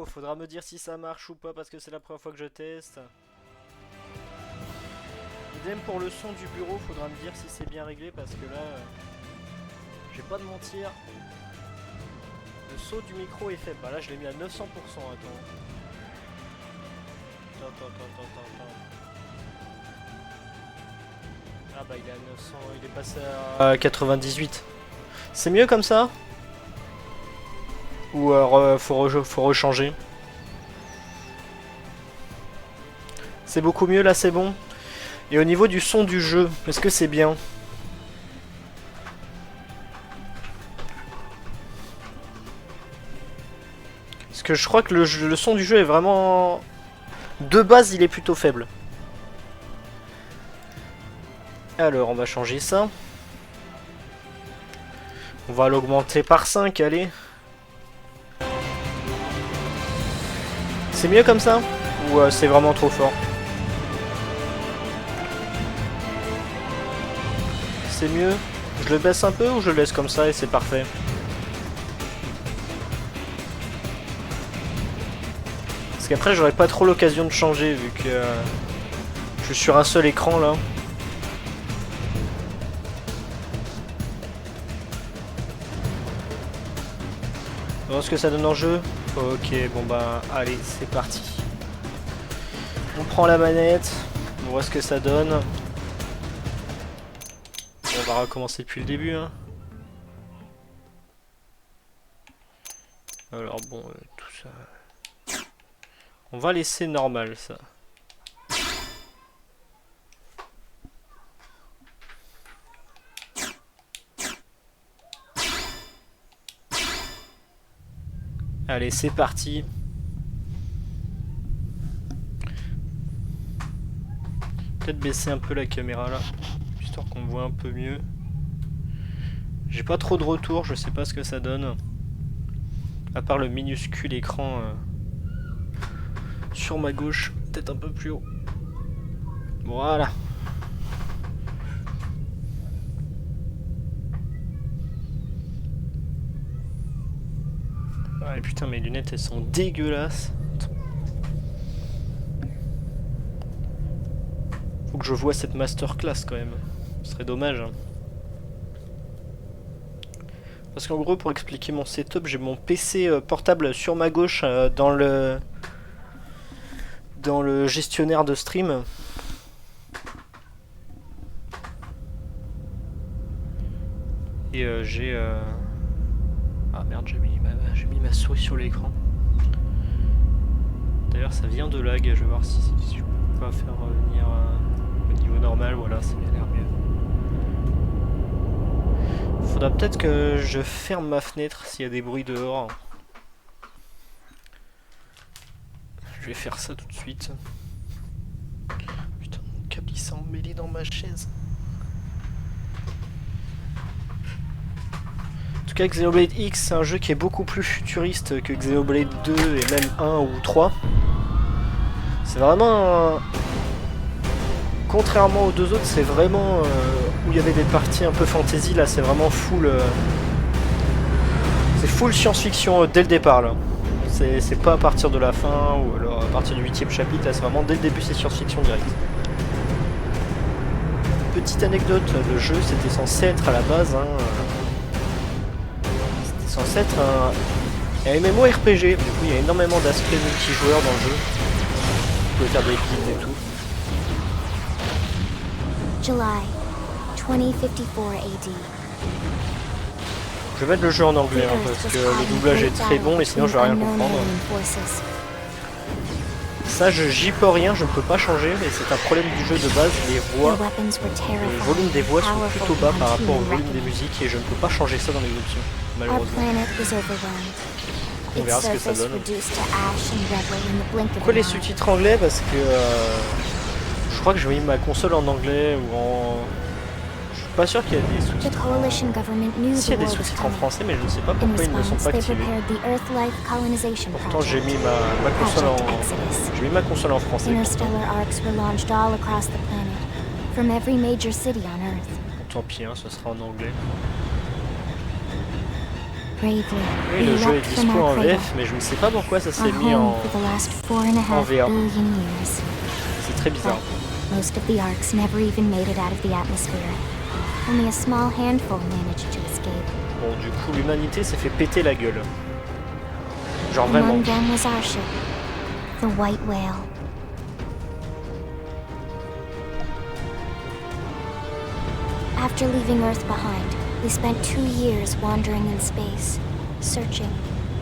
faudra me dire si ça marche ou pas parce que c'est la première fois que je teste. Idem pour le son du bureau, faudra me dire si c'est bien réglé parce que là, je vais pas te mentir, le saut du micro est faible. Bah là je l'ai mis à 900%, attends. Ah bah il est à 900, il est passé à 98. C'est mieux comme ça? Ou alors faut rechanger? C'est beaucoup mieux là, c'est bon? Et au niveau du son du jeu, est-ce que c'est bien? Parce que je crois que le son du jeu est vraiment... De base, il est plutôt faible. Alors, on va changer ça. On va l'augmenter par 5, allez. C'est mieux comme ça? Ou c'est vraiment trop fort? C'est mieux? Je le baisse un peu ou je le laisse comme ça et c'est parfait? Parce qu'après j'aurais pas trop l'occasion de changer vu que je suis sur un seul écran là. On va voir ce que ça donne en jeu. Ok, bon bah allez, c'est parti. On prend la manette, on voit ce que ça donne. On va recommencer depuis le début. Hein. Alors bon, tout ça... On va laisser normal ça. Allez, c'est parti. Peut-être baisser un peu la caméra là, histoire qu'on voit un peu mieux. J'ai pas trop de retour, je sais pas ce que ça donne. À part le minuscule écran sur ma gauche, peut-être un peu plus haut. Voilà. Ah putain, mes lunettes elles sont dégueulasses. Faut que je vois cette masterclass quand même. Ce serait dommage. Hein. Parce qu'en gros, pour expliquer mon setup, j'ai mon PC portable sur ma gauche dans le gestionnaire de stream. Et j'ai... Ah merde, j'ai mis ma souris sur l'écran. D'ailleurs, ça vient de lag. Je vais voir si je peux pas faire revenir au niveau normal. Voilà, ça a l'air mieux. Faudra peut-être que je ferme ma fenêtre s'il y a des bruits dehors. Je vais faire ça tout de suite. Putain, mon câble il s'est emmêlé dans ma chaise. En tout cas, Xenoblade X, c'est un jeu qui est beaucoup plus futuriste que Xenoblade 2 et même 1 ou 3. C'est vraiment... Contrairement aux deux autres, c'est vraiment... où il y avait des parties un peu fantasy, là c'est vraiment full... C'est full science-fiction dès le départ, là. C'est pas à partir de la fin, ou alors à partir du 8ème chapitre, là c'est vraiment dès le début, c'est science-fiction direct. Petite anecdote, le jeu c'était censé être à la base, hein, c'était censé être un MMORPG, du coup il y a énormément d'aspects multijoueurs dans le jeu. Vous pouvez faire des guildes et tout. July 2054 AD. Je vais mettre le jeu en anglais hein, parce que le doublage est très bon et sinon je vais rien comprendre. Ça j'y peux rien, je ne peux pas changer mais c'est un problème du jeu de base, les voix, le volume des voix sont plutôt bas par rapport au volume des musiques et je ne peux pas changer ça dans les options, malheureusement. On verra ce que ça donne. Pourquoi les sous-titres anglais? Parce que je crois que j'ai mis ma console en anglais ou en... Je suis pas sûr qu'il y a des sous-titres S'il y a des sous-titres en français, mais je ne sais pas pourquoi ils ne sont pas activés. Pourtant j'ai mis ma console en français. Tant pis, hein, ce sera en anglais. Bravely, oui, le jeu est dispo en VF, mais je ne sais pas pourquoi ça s'est mis en VA. C'est très bizarre. Most of the arcs never even made it out of the atmosphere. Only a small handful managed to escape. Bon, du coup, l'humanité s'est fait péter la gueule. Genre vraiment. Among them was our ship, the White Whale. After leaving Earth behind, we spent 2 years wandering in space, searching.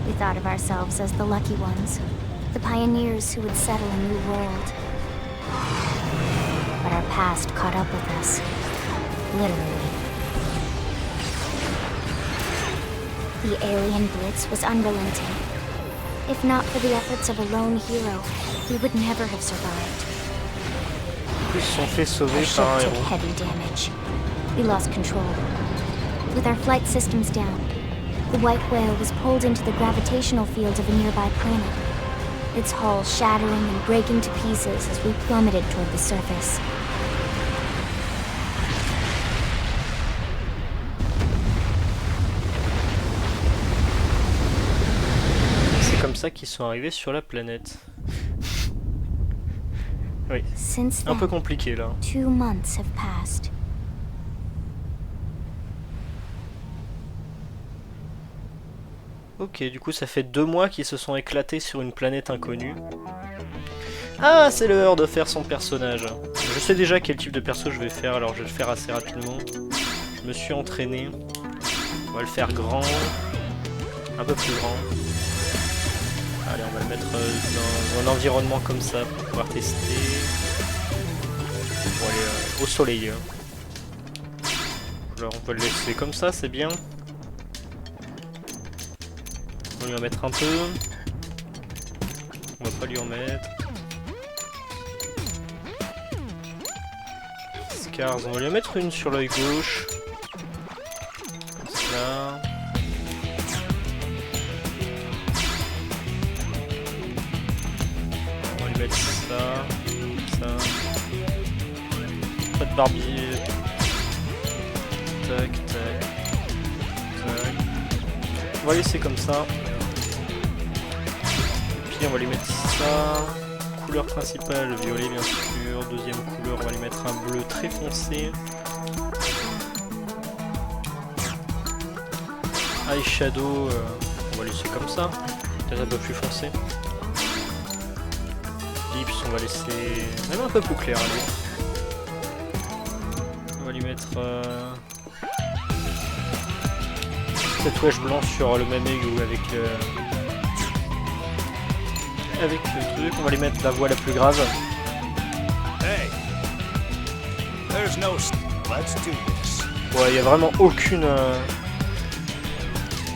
We thought of ourselves as the lucky ones, the pioneers who would settle a new world. But our past caught up with us, literally. The alien blitz was unrelenting. If not for the efforts of a lone hero, we would never have survived. Ils se sont fait sauver Our ship par un took héros. heavy damage. We lost control. With our flight systems down, the White Whale was pulled into the gravitational field of a nearby planet, its hull shattering and breaking to pieces as we plummeted toward the surface. C'est comme ça qu'ils sont arrivés sur la planète. Oui, Since un peu then, compliqué là. 2 months have passed. Ok, du coup ça fait 2 mois qu'ils se sont éclatés sur une planète inconnue. Ah, c'est l'heure de faire son personnage. Je sais déjà quel type de perso je vais faire, alors je vais le faire assez rapidement. Je me suis entraîné. On va le faire grand. Un peu plus grand. Allez, on va le mettre dans un environnement comme ça pour pouvoir tester. Bon, aller au soleil. Alors on peut le laisser comme ça, c'est bien. On va lui en mettre un peu. On va pas lui en mettre. Scars, on va lui en mettre une sur l'œil gauche. Comme ça. On va lui mettre ça. Ça. Pas de barbier. Tac, tac. Tac. On va laisser comme ça. Puis on va lui mettre ça. Couleur principale, violet bien sûr. Deuxième couleur, on va lui mettre un bleu très foncé. Eyeshadow, on va laisser comme ça. Peut-être un peu plus foncé. Lips, on va laisser même un peu plus clair. Allez. On va lui mettre tatouage blanc sur le même œil ou avec le truc. On va lui mettre la voix la plus grave. Hey, there's no. Let's do this. Ouais, il y a vraiment aucune.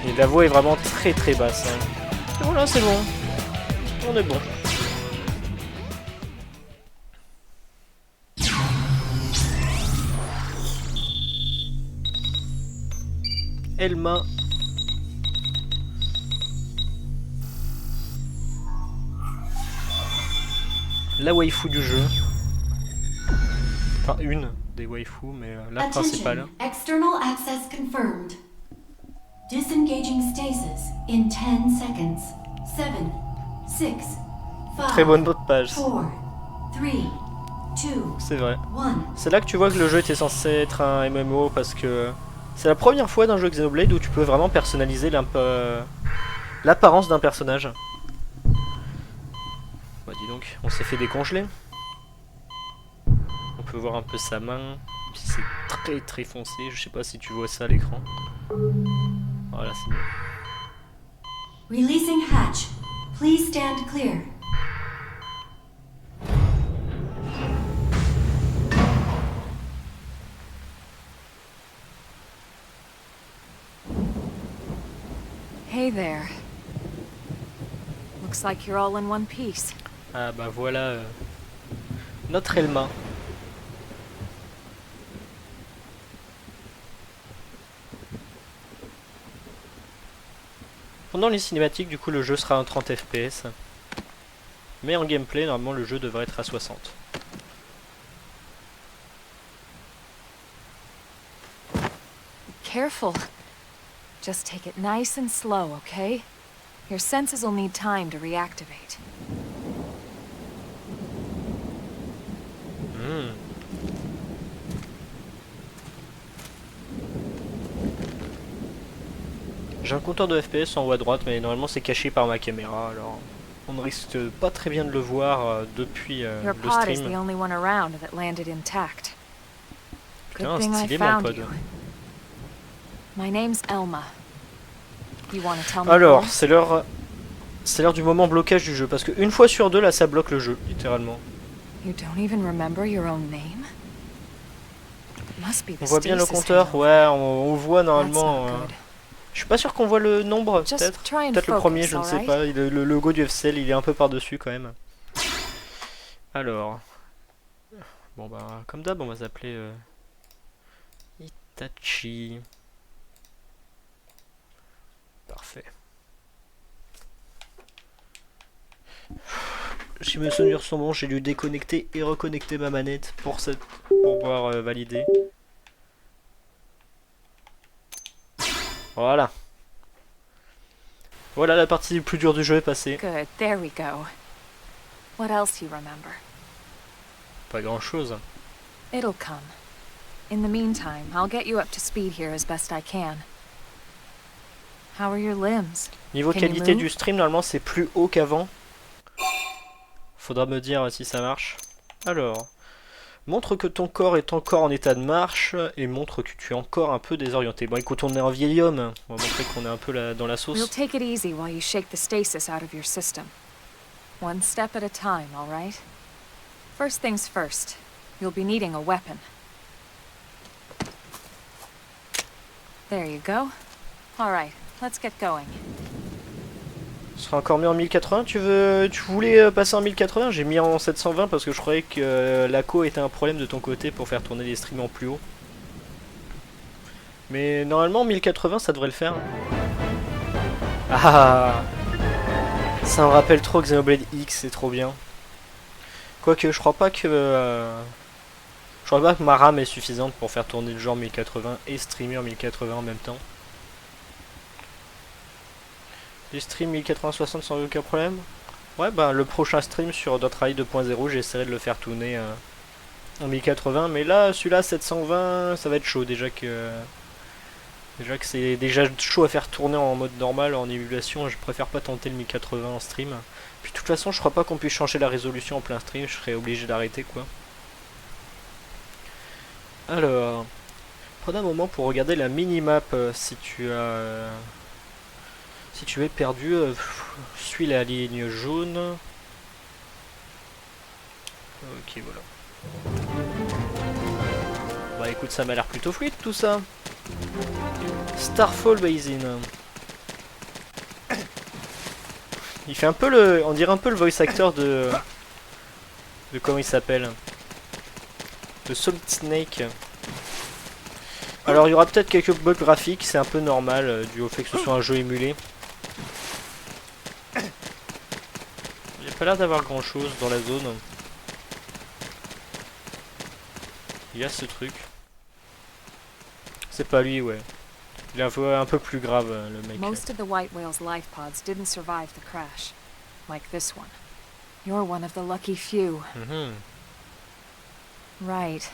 Et la voix est vraiment très très basse. Hein. Et voilà, c'est bon. On est bon. Elma. La waifu du jeu. Enfin, une des waifus, mais la principale. External access confirmed. Disengaging stasis in 10 seconds. 7, 6, 5, Très bonne mot de page. 4, 3, 2, C'est vrai. 1. C'est là que tu vois que le jeu était censé être un MMO parce que c'est la première fois d'un jeu Xenoblade où tu peux vraiment personnaliser l'apparence d'un personnage. Bah dis donc, on s'est fait décongeler. On peut voir un peu sa main, même si c'est très très foncé, je sais pas si tu vois ça à l'écran. Voilà, c'est mieux. Releasing hatch. Please stand clear. Hey there. Looks like you're all in one piece. Ah bah voilà notre Elma. Pendant les cinématiques, du coup, le jeu sera en 30 FPS. Mais en gameplay, normalement, le jeu devrait être à 60. Careful. Just take it nice and slow, okay? Your senses will need time to reactivate. J'ai un compteur de FPS en haut à droite, mais normalement c'est caché par ma caméra, alors on ne risque pas très bien de le voir depuis Your le pod is the stream. only one around that landed intact. Putain, Good thing I stylé mon found pod. you. My name's Elma. You want to tell me Alors, more? c'est l'heure du moment blocage du jeu, parce qu'une fois sur deux, là, ça bloque le jeu, littéralement. You don't even remember your own name? Must be the On voit bien le stasis compteur, hangover. ouais, on voit That's normalement. not good. Je suis pas sûr qu'on voit le nombre, Just peut-être. try and Peut-être le premier, focus, je ne sais alright? pas. Le logo du FCL, il est un peu par-dessus quand même. Alors. Bon bah, comme d'hab, on va s'appeler Itachi. Parfait. Si mes souvenirs sont bons, j'ai dû déconnecter et reconnecter ma manette pour pouvoir valider. Voilà. Voilà, la partie plus dure du jeu est passée. Good, there we go. What else you remember? Pas grand chose. It'll come. In the meantime, I'll get you up to speed here as best I can. How are your limbs? Niveau Can you qualité move? du stream, normalement c'est plus haut qu'avant. Faudra me dire si ça marche. Alors, montre que ton corps est encore en état de marche et montre que tu es encore un peu désorienté. Bon écoute, on est un vieil homme. On va montrer qu'on est un peu dans la We'll sauce. take it easy while you shake the stasis out of your system. One step at a time, all right? First things first, you'll be needing a weapon. There you go. All right, let's get going. Ce sera encore mieux en 1080. Tu voulais passer en 1080? J'ai mis en 720 parce que je croyais que la co était un problème de ton côté pour faire tourner les streams en plus haut. Mais normalement 1080 ça devrait le faire. Ah, ça me rappelle trop Xenoblade X, c'est trop bien. Quoique je crois pas que ma RAM est suffisante pour faire tourner le jeu en 1080 et streamer en 1080 en même temps. Les streams 1080-60 sans aucun problème. Ouais, bah le prochain stream sur Dotrai 2.0, j'essaierai de le faire tourner en 1080. Mais là, celui-là, 720, ça va être chaud. Déjà que c'est déjà chaud à faire tourner en mode normal, en émulation. Je préfère pas tenter le 1080 en stream. Puis de toute façon, je crois pas qu'on puisse changer la résolution en plein stream. Je serais obligé d'arrêter, quoi. Alors, prenez un moment pour regarder la minimap si tu es perdu, suis la ligne jaune. Ok, voilà. Bah écoute, ça m'a l'air plutôt fluide tout ça. Starfall Basin. Il fait un peu on dirait un peu le voice actor de comment il s'appelle, de Solid Snake. Alors il y aura peut-être quelques bugs graphiques, c'est un peu normal dû au fait que ce soit un jeu émulé. Il n'y a pas l'air d'avoir grand chose dans la zone. Il y a ce truc. C'est pas lui, ouais. Il a un peu plus grave, le mec. Most of the White Whale's life pods didn't survive the crash, like this one. You're one of the lucky few. Mhm. Right.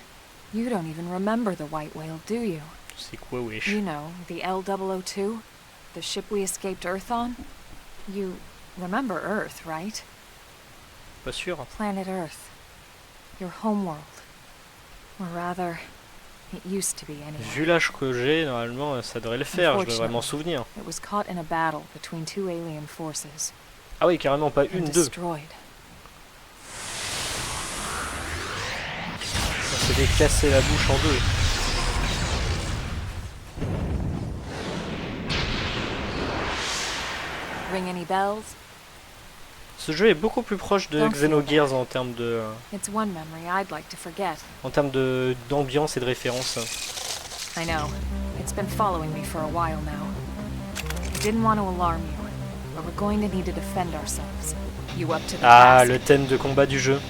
You don't even remember the White Whale, do you? C'est quoi, wesh? You know, the L002? The ship we escaped Earth on? You remember Earth, right? Pas sûr. Planet Earth. Your homeworld. Or rather, it used to be anyway. Vu l'âge que j'ai, normalement, ça devrait le faire. Je devrais m'en souvenir. It was caught in a battle between two alien forces. Ah oui, carrément, pas And une, deux. destroyed. Ça s'est cassé la bouche en deux. Ring any bells? Ce jeu est beaucoup plus proche de Don't Xenogears en termes It's one memory I'd like to forget. d'ambiance et de référence. I know. It's been following me for a while now. I didn't want to alarm you, but we're going to need to defend ourselves. You up to the Ah, task? le thème de combat du jeu.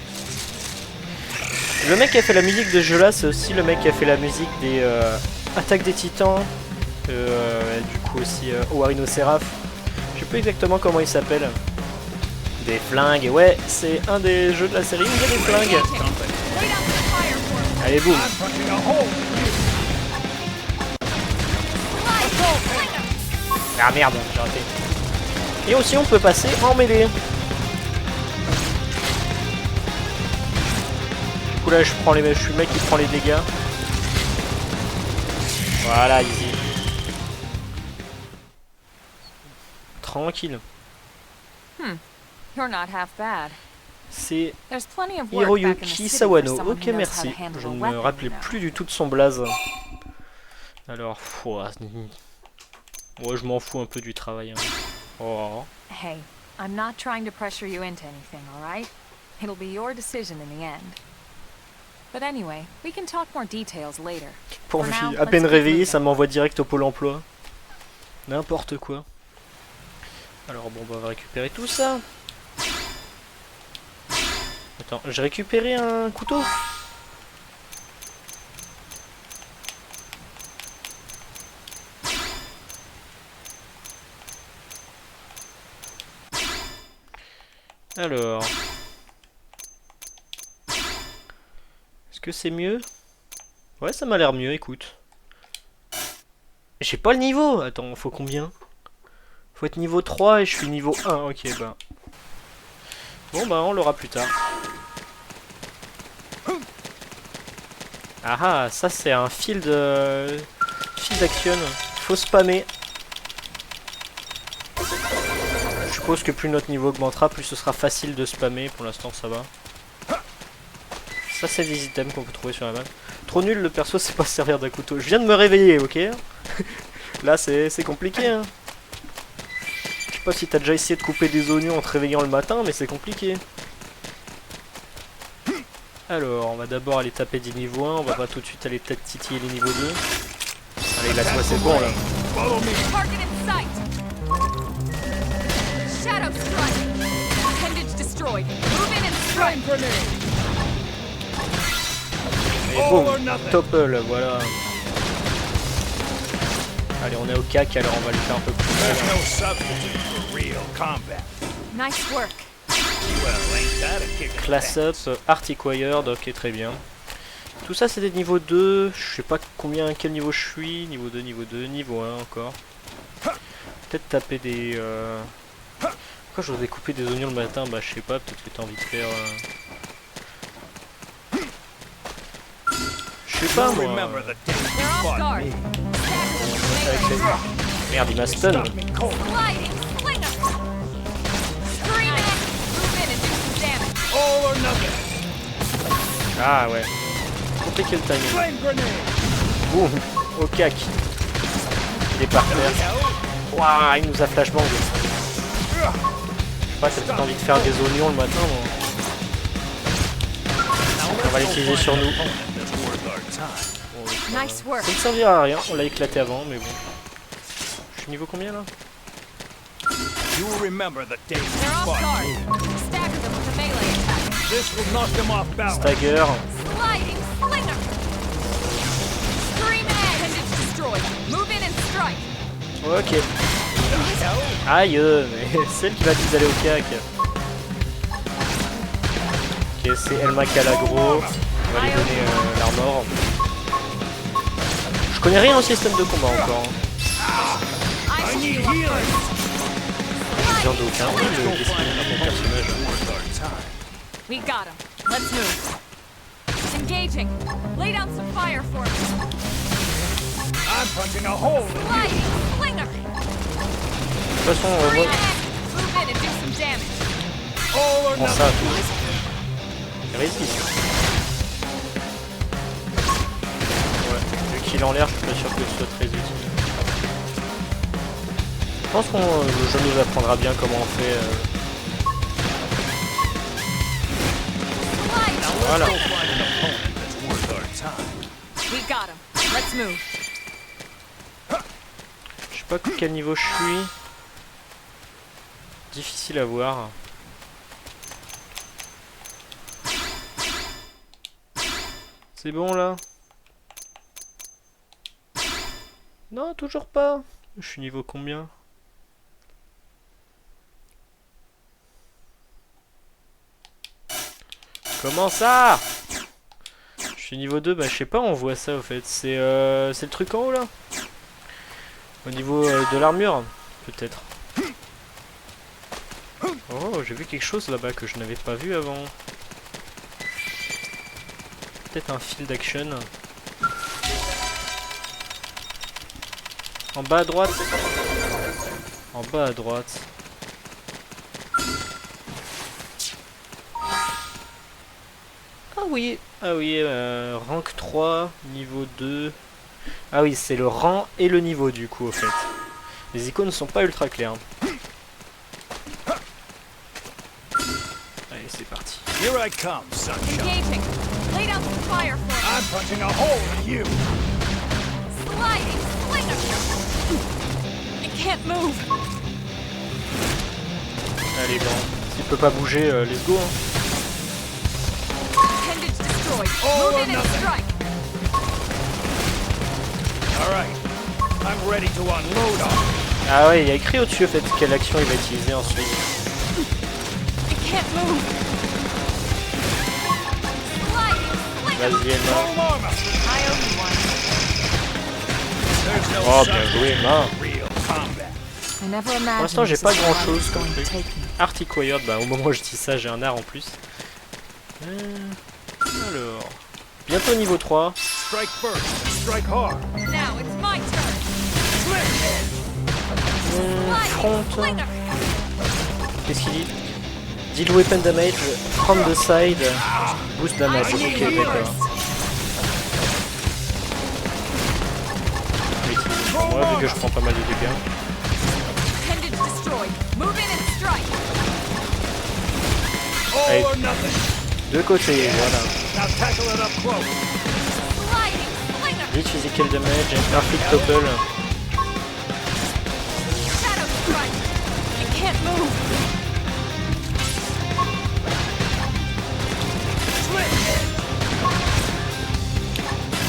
Le mec qui a fait la musique de ce jeu là, c'est aussi le mec qui a fait la musique des Attaque des Titans Du coup aussi Owarino Seraph. Je sais pas exactement comment il s'appelle. Des flingues, ouais, c'est un des jeux de la série où il y a des flingues. Allez, boum. Ah merde, j'ai raté. Et aussi on peut passer en mêlée. Du coup là je suis le mec qui prend les dégâts. Voilà, easy. Tranquille. You're not half bad. C'est There's plenty of work back in the Hiroyuki city for Sawano. someone Ok, who knows how merci. to handle Je a ne me weapon, rappelais you know. plus du tout de son blaze. Alors, moi je m'en fous un peu du travail. Hein. Oh. Hey, I'm not trying to pressure you into anything, alright? It'll be your decision in the end. But anyway, we can talk more details later. Pour For now, à peine let's keep réveillé, moving. ça m'envoie direct au pôle emploi. N'importe quoi. Alors bon, on va récupérer tout ça. Attends, j'ai récupéré un couteau. Alors. Est-ce que c'est mieux? Ouais, ça m'a l'air mieux, écoute. J'ai pas le niveau. Attends, faut combien? Faut être niveau 3 et je suis niveau 1. Ok, bah. Bon, bah, on l'aura plus tard. Ah ah, ça c'est un fil d'action. Faut spammer. Je suppose que plus notre niveau augmentera, plus ce sera facile de spammer. Pour l'instant, ça va. Ça, c'est des items qu'on peut trouver sur la map. Trop nul, le perso sait pas se servir d'un couteau. Je viens de me réveiller, ok? Là, c'est compliqué, hein. Je sais pas si t'as déjà essayé de couper des oignons en te réveillant le matin, mais c'est compliqué. Alors, on va d'abord aller taper des niveaux 1. On va pas tout de suite aller peut-être titiller les niveaux 2. Allez, là, toi, c'est bon, là. Target in sight. Shadow strike. Appendage destroyed. Move in and strike. Et boum, topple, voilà. Allez, on est au cac, alors on va le faire un peu plus There's mal. no substitute for real combat. Nice work. Well, ain't that a kick? Class up, Art Acquired, ok, très bien. Tout ça, c'est des niveaux 2. Je sais pas quel niveau je suis. Niveau 2, niveau 1 encore. Peut-être taper des... Pourquoi je voudrais couper des oignons le matin? Bah, je sais pas, peut-être que t'as envie de faire... Je sais pas, moi. Remember the day you They're off fought guard. me. Avec les... Merde, il m'a stun. Stop me cold. Sliding slinger. Scream it. Move in and do some damage. All or nothing. Ah ouais. Compliqué le timing. Flame grenade. Boum, au cac. Il est par terre. Waouh, il nous a flashbang. Je sais pas, t'as peut-être envie de faire des oignons le matin, moi. On va l'utiliser sur nous. Nice work. Ça ne servira à rien, on l'a éclaté avant, mais bon. Je suis niveau combien là? You will remember the day you They're off fought guard. me. Stagger them with a melee attack. This will knock them off balance. Stagger. Sliding slinger. Scream it. Appendage destroyed. Move in and strike. Ok. Aïe, mais celle qui va dire d'aller au cac. Ok, c'est Elma qui a l'aggro. On va lui donner l'armor. Je connais rien au système de combat encore. I see you up first. Viens d'aucun. Le dessin de mon personnage. We got him. Let's move. Engaging. Lay down some fire for me. I'm punching a hole in you. Sliding slinger. De toute façon, on Scream voit. it. Move in and do some damage. All or Prends ça à nothing. tout. Résiste. Ouais, vu qu'il est en l'air, je suis pas sûr que ce soit très utile. Je pense que le jeu nous apprendra bien comment on fait. Sliding. Voilà. Find an opponent that's worth our time. We got him. Let's move. Je sais pas quel niveau je suis. Difficile à voir. C'est bon là? Non, toujours pas. Je suis niveau combien? Comment ça? Je suis niveau 2, bah je sais pas, on voit ça au fait. C'est le truc en haut là? Au niveau de l'armure, peut-être. Oh, j'ai vu quelque chose là-bas que je n'avais pas vu avant. Peut-être un fil d'action. En bas à droite. En bas à droite. Ah oui, rank 3, niveau 2. Ah oui, c'est le rang et le niveau du coup au fait. Les icônes ne sont pas ultra claires. Allez, c'est parti. Here I come, sunshine. Engaging. Lay down some fire for me. I'm punching a hole in you. Sliding slinger. I can't move. Allez, bon. S'il peut pas bouger, let's go. Hein. Appendage destroyed. Move in and strike. All right. I'm ready to unload on. Ah ouais, il y a écrit au-dessus en fait quelle action il va utiliser ensuite. I can't move. Sliding slinger. Vas-y, Emma. Full armor. I owe you one. There's no Oh, sign bien joué, Emma. of real combat. I never Pour imagined l'instant, j'ai this pas is where I grand-chose was comme going to truc. take me. Artiquired, bah au moment où je dis ça, j'ai un art en plus. Alors, bientôt niveau 3. Strike first. Strike hard. Now it's my turn. Front. Slinger. Qu'est-ce qu'il dit? Deal weapon damage from the side. Boost damage. Ok, d'accord. Moi, vu que je prends pas mal de dégâts. Appendage destroyed. Move in and strike. Allez, All or nothing. de côté, voilà. Now tackle it up close. Sliding slinger. Hit physical damage and perfect topple. Shadow strike. I can't move.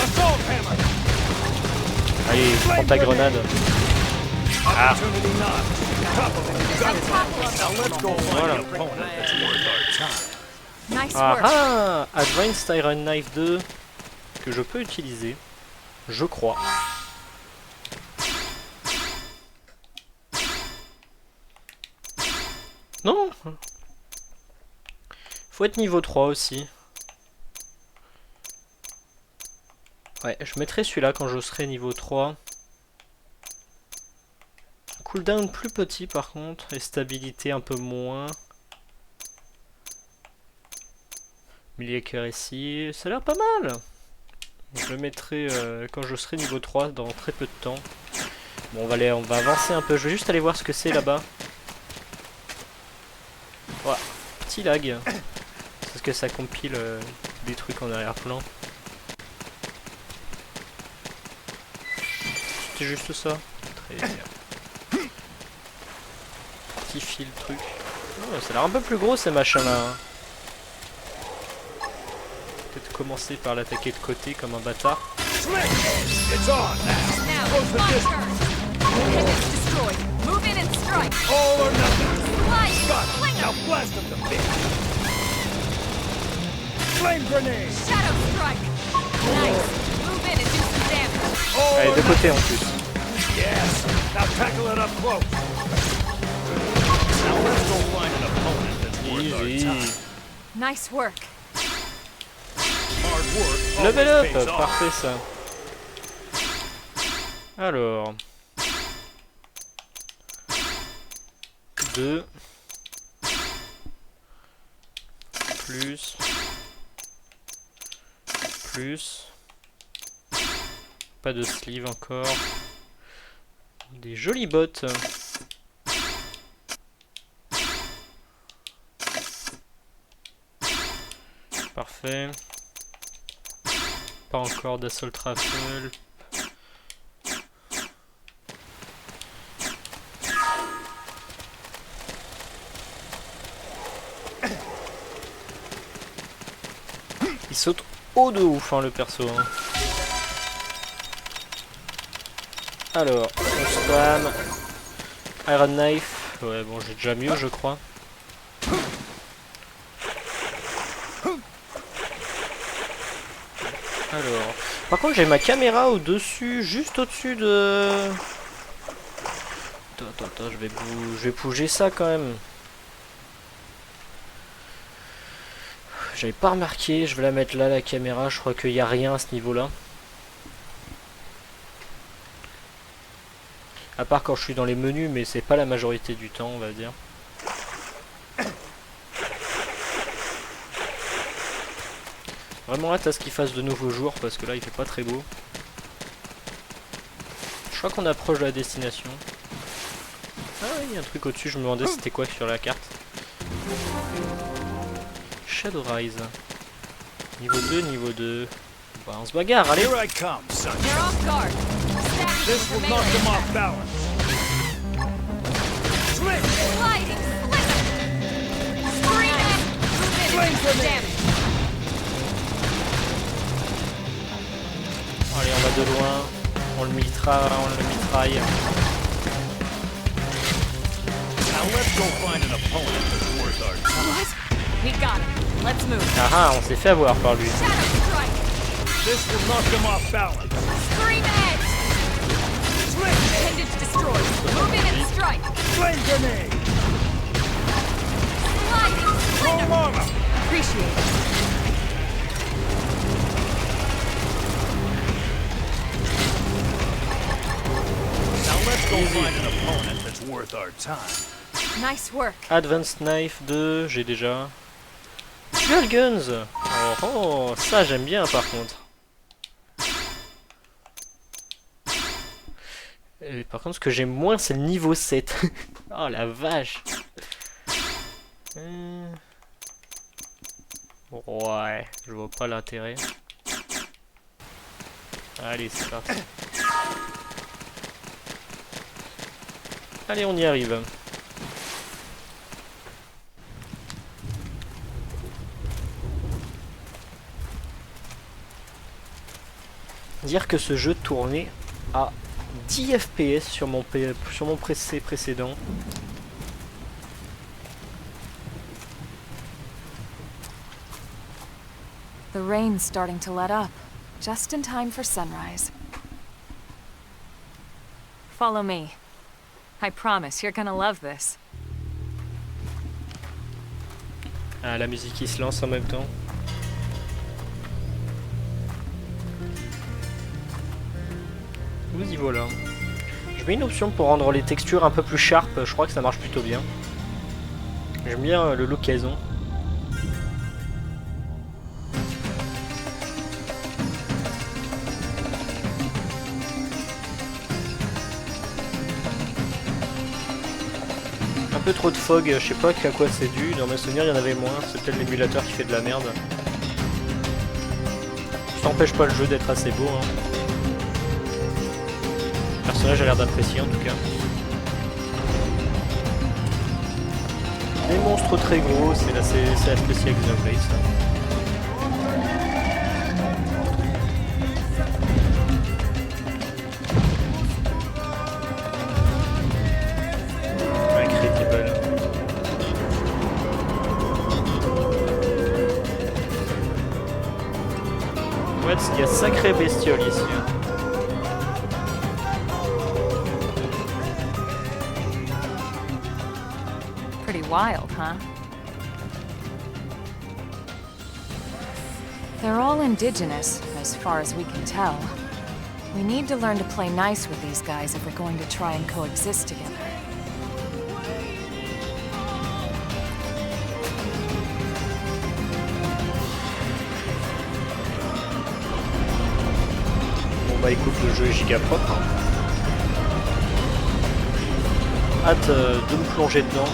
Assault hammer. Allez, prends ta grenade. Opportunity knocked. Topple it. Got it. Topple Now him. let's go find Voilà. an opponent that's worth our time. Nice Ah work. ah, Advanced Iron Knife 2 que je peux utiliser, je crois. Non. Faut être niveau 3 aussi. Ouais, je mettrai celui-là quand je serai niveau 3. Cooldown plus petit par contre, et stabilité un peu moins. Melee accuracy, ça a l'air pas mal. Je le mettrai quand je serai niveau 3 dans très peu de temps. Bon, on va avancer un peu, je vais juste aller voir ce que c'est là-bas. Voilà, petit lag. Parce que ça compile des trucs en arrière-plan. C'était juste ça. Très bien. Petit fil truc. Oh, ça a l'air un peu plus gros ces machins là. Peut-être commencer par l'attaquer de côté comme un bâtard. It's on now. Now it's my turn. Appendage destroyed. Move in and strike. All or nothing. Sliding Got it. slinger. Now blast him to bits. Flame grenade. Shadow strike. Nice. Move in and do some damage. All Allez, or de nothing. côté en plus. Yes. Now tackle it up close. Now let's go find an opponent that's worth our Easy. time. Nice work. Hard work Level always up, pays off. parfait ça. Alors. 2. Plus. Plus. Pas de sleeve encore. Des jolies bottes. Parfait. Pas encore d'assault rifle. Il saute haut de ouf hein, le perso. Hein. Alors, on spam. Iron Knife. Ouais, bon, j'ai déjà mieux, je crois. Alors, par contre, j'ai ma caméra au-dessus, juste au-dessus de... Attends, je vais bouger ça quand même. J'avais pas remarqué, je vais la mettre là, la caméra. Je crois qu'il n'y a rien à ce niveau-là. À part quand je suis dans les menus, mais c'est pas la majorité du temps, on va dire. Vraiment hâte à ce qu'il fasse de nouveaux jours, parce que là il fait pas très beau. Je crois qu'on approche de la destination. Ah oui, il y a un truc au-dessus, je me demandais c'était quoi sur la carte. Shadow Rise. Niveau 2, niveau 2. Bah, on se bagarre, allez. Here I come, son. They're off guard. This will knock them off balance. Slip! Sliding, slip! Scream it! Move in, damage. Allez, on va de loin. On le mitraille. Now let's go find an opponent that's worth our time. What? We got it. Let's move. Ah, on s'est fait avoir par lui. Shadow strike. This will knock them off balance. Scream edge. Appendage destroyed. Move in and strike. Flame grenade! Sliding, Full splinter. armor! Appreciate it. Now let's go find an opponent that's worth our time. Nice work. Advanced Knife 2, j'ai déjà. Dual Guns. Oh, ça j'aime bien par contre. Et par contre, ce que j'aime moins, c'est le niveau 7. Oh la vache. Ouais, je vois pas l'intérêt. Allez, c'est parti. Allez, on y arrive. Dire que ce jeu tournait à 10 FPS sur mon PC précédent. The rain's starting to let up, just in time for sunrise. Follow me. I promise you're gonna love this. Ah, la musique qui se lance en même temps. Nous y voilà. Je mets une option pour rendre les textures un peu plus sharp, je crois que ça marche plutôt bien. J'aime bien le l'occasion. Un peu trop de fog, je sais pas à quoi c'est dû, dans mes souvenirs il y en avait moins, c'est peut-être l'émulateur qui fait de la merde. Ça n'empêche pas le jeu d'être assez beau, hein. Le personnage a l'air d'apprécier en tout cas. Des monstres très gros, c'est la spéciale Xenoblade ça. Incredible. Ouais, il y a sacré bestiole ici. Pretty wild, huh? They're all indigenous, as far as we can tell. We need to learn to play nice with these guys if we're going to try and coexist together. Bon bah écoute, le jeu est giga propre. Hein. Hâte de me plonger dedans.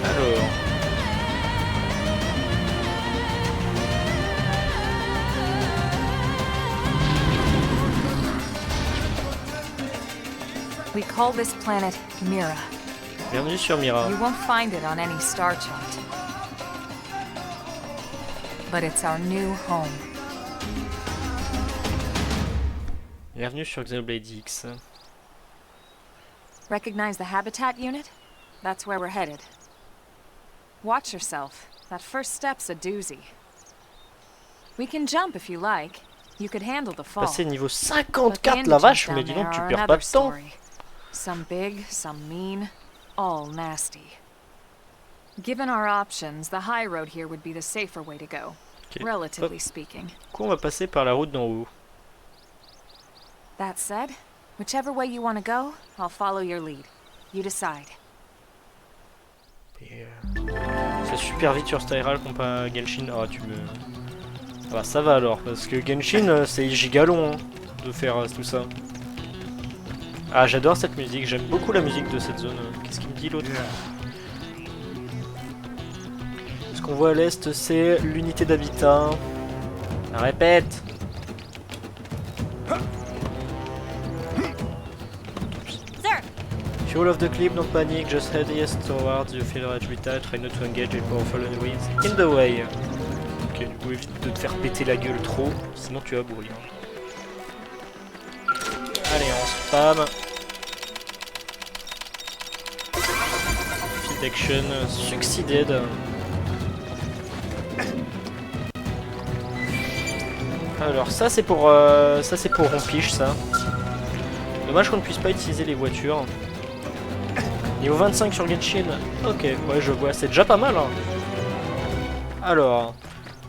Alors. We call this planet Mira. Bienvenue sur Mira. You won't find it on any star chart. But it's our new home. Bienvenue sur Xenoblade X. Recognize the habitat unit? That's where we're headed. Watch yourself. That first step's a doozy. We can jump if you like. You could handle the fall. Passer niveau 54, la vache, mais dis donc tu perds pas de temps. Some big, some mean, all nasty. Given our options, the high road here would be the safer way to go, relatively speaking. Du coup, on va passer par la route d'en haut. That said, whichever way you want to go, I'll follow your lead. You decide. C'est super vite sur Styral comparé à Genshin. Ah, tu me... Ah bah ça va alors, parce que Genshin c'est giga long hein, de faire tout ça. Ah j'adore cette musique, j'aime beaucoup la musique de cette zone. Qu'est-ce qu'il me dit l'autre? Ce qu'on voit à l'est c'est l'unité d'habitat. Répète. Fuel of the clip, don't panic, just head east towards the Federal habitat, try not to engage in powerful enemies in the way. Ok, du coup évite de te faire péter la gueule trop, sinon tu vas brûler. Allez, on spam. Field action succeeded. Alors ça c'est pour Rompiche ça. Dommage qu'on ne puisse pas utiliser les voitures. Niveau 25 sur Genshin. Ok, ouais je vois, c'est déjà pas mal hein. Alors,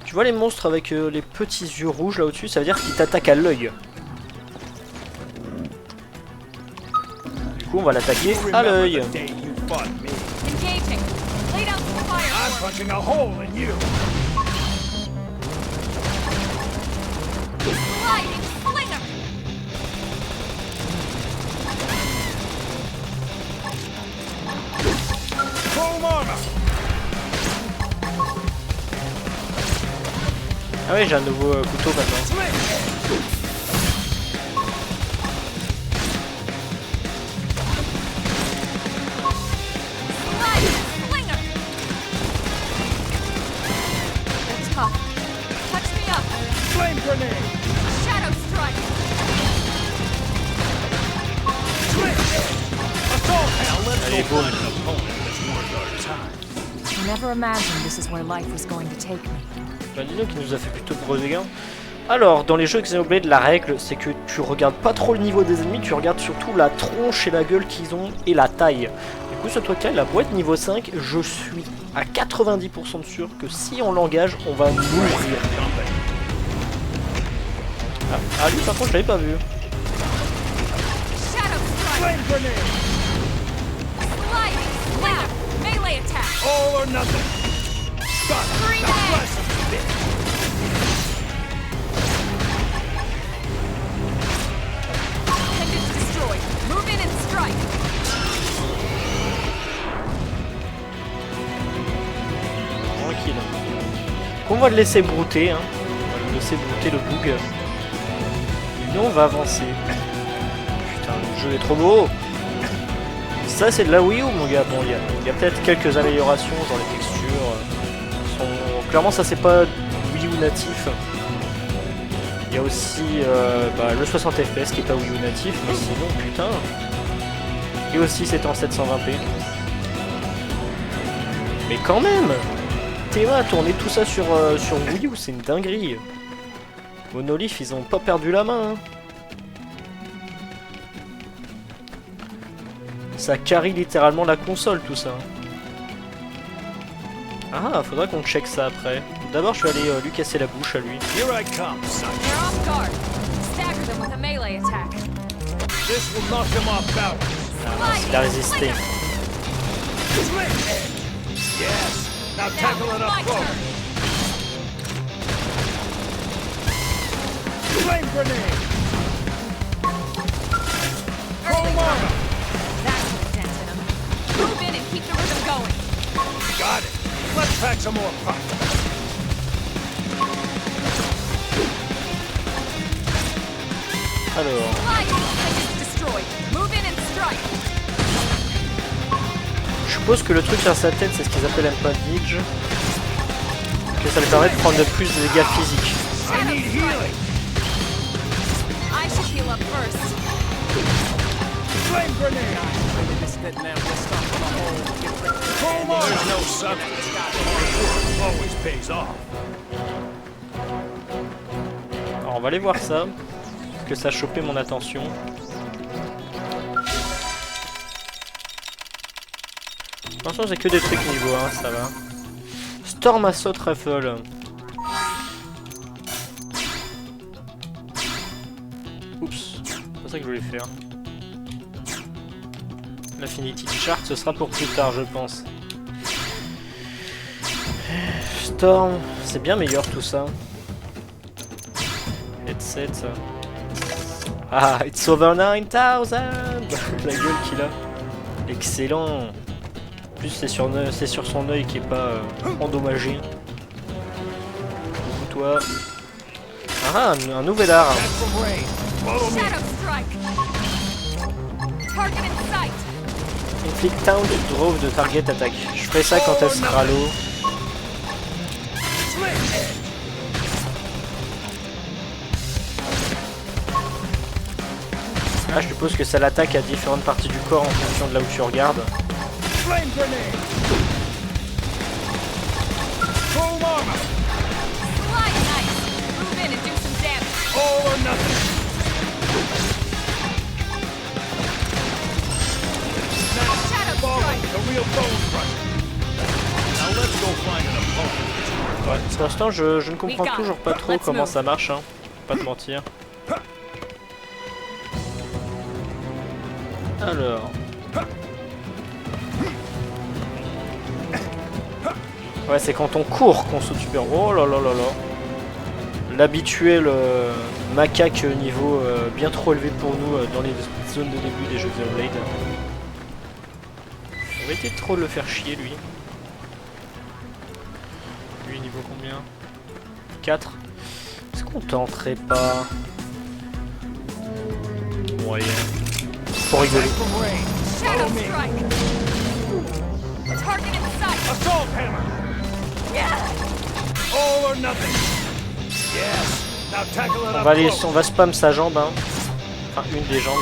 tu vois les monstres avec les petits yeux rouges là au-dessus, ça veut dire qu'ils t'attaquent à l'œil. Du coup on va l'attaquer à l'œil. Ah oui, j'ai un nouveau couteau maintenant. Allez, boum. I never imagined this is where life was going to take me. Bah dis donc qu'il nous a fait plutôt de gros dégâts. Alors, dans les jeux Xenoblade, la règle, c'est que tu regardes pas trop le niveau des ennemis, tu regardes surtout la tronche et la gueule qu'ils ont et la taille. Du coup, ce truc-là, la boîte niveau 5, je suis à 90% sûr que si on l'engage, on va mourir. Ah, lui, par contre, je l'avais pas vu. All or nothing. Stop. Tranquille. On va le laisser brouter, hein. On va le laisser brouter le bug. Et nous on va avancer. Putain, le jeu est trop beau. Ça c'est de la Wii U mon gars. Bon, il y a peut-être quelques améliorations dans les textures. Clairement ça c'est pas Wii U natif. Il y a aussi le 60 FPS qui est pas Wii U natif, mais sinon putain. Et aussi c'est en 720p. Mais quand même, Théma a tourné tout ça sur Wii U, c'est une dinguerie. Monolith ils ont pas perdu la main. Hein. Ça carry littéralement la console tout ça. Ah, faudra qu'on check ça après. D'abord, je vais aller lui casser la bouche à lui. Here I come, son. They're off guard. Stagger them with a melee attack. This will knock them off balance. Ah, il a résisté. Yes. Now tackle it up close. Flame grenade. Early burn. That's what dented them. Move in and keep the rhythm going. Got it. Let's pack some more pop. Alors. Destroyed. Move in and strike. Je suppose que le truc sur sa tête, c'est ce qu'ils appellent un point de Nidge. Que ça lui permet de prendre plus de dégâts physiques. Alors on va aller voir ça, parce que ça a chopé mon attention. Attention, c'est que des trucs niveau 1, ça va. Storm Assault Rifle. Oups, c'est pas ça que je voulais faire. L'Affinity Chart, ce sera pour plus tard, je pense. Storm, c'est bien meilleur tout ça. Headset. Ah, it's over 9000. La gueule qu'il a. Excellent. En plus, c'est sur son œil qui est pas endommagé. Toi. Ah, un nouvel art. Inflict Town Drove de Target Attack. Je ferai ça quand elle sera low. Ah, je suppose que ça l'attaque à différentes parties du corps en fonction de là où tu regardes. Ouais, pour l'instant, je ne comprends toujours pas trop comment ça marche, hein. Pas te mentir. Alors. Ouais, c'est quand on court qu'on saute super. Oh là là là là. L'habituel macaque niveau bien trop élevé pour nous dans les zones de début des jeux Xenoblade. On va éviter trop de le faire chier lui. Lui niveau combien? 4. Est-ce qu'on tenterait pas? Moyen. Pour rigoler. On va spam sa jambe, hein. Enfin une des jambes.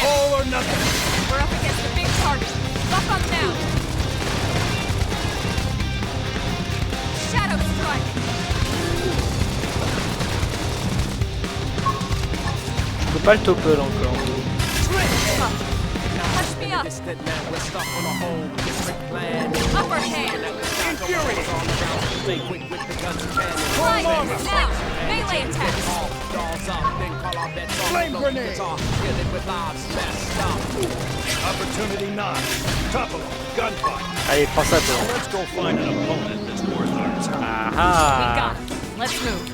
All or nothing. We're up against a big target. Buck up now. Shadow strike. Je peux pas le topple encore. Touch me up. Upper hand. Flying now. Melee attacks. Flame grenade. Opportunity not. Topple. Gunfight. Allez, prends ça toi. Let's go find an opponent that's worth our time. Ah We got it. Let's move.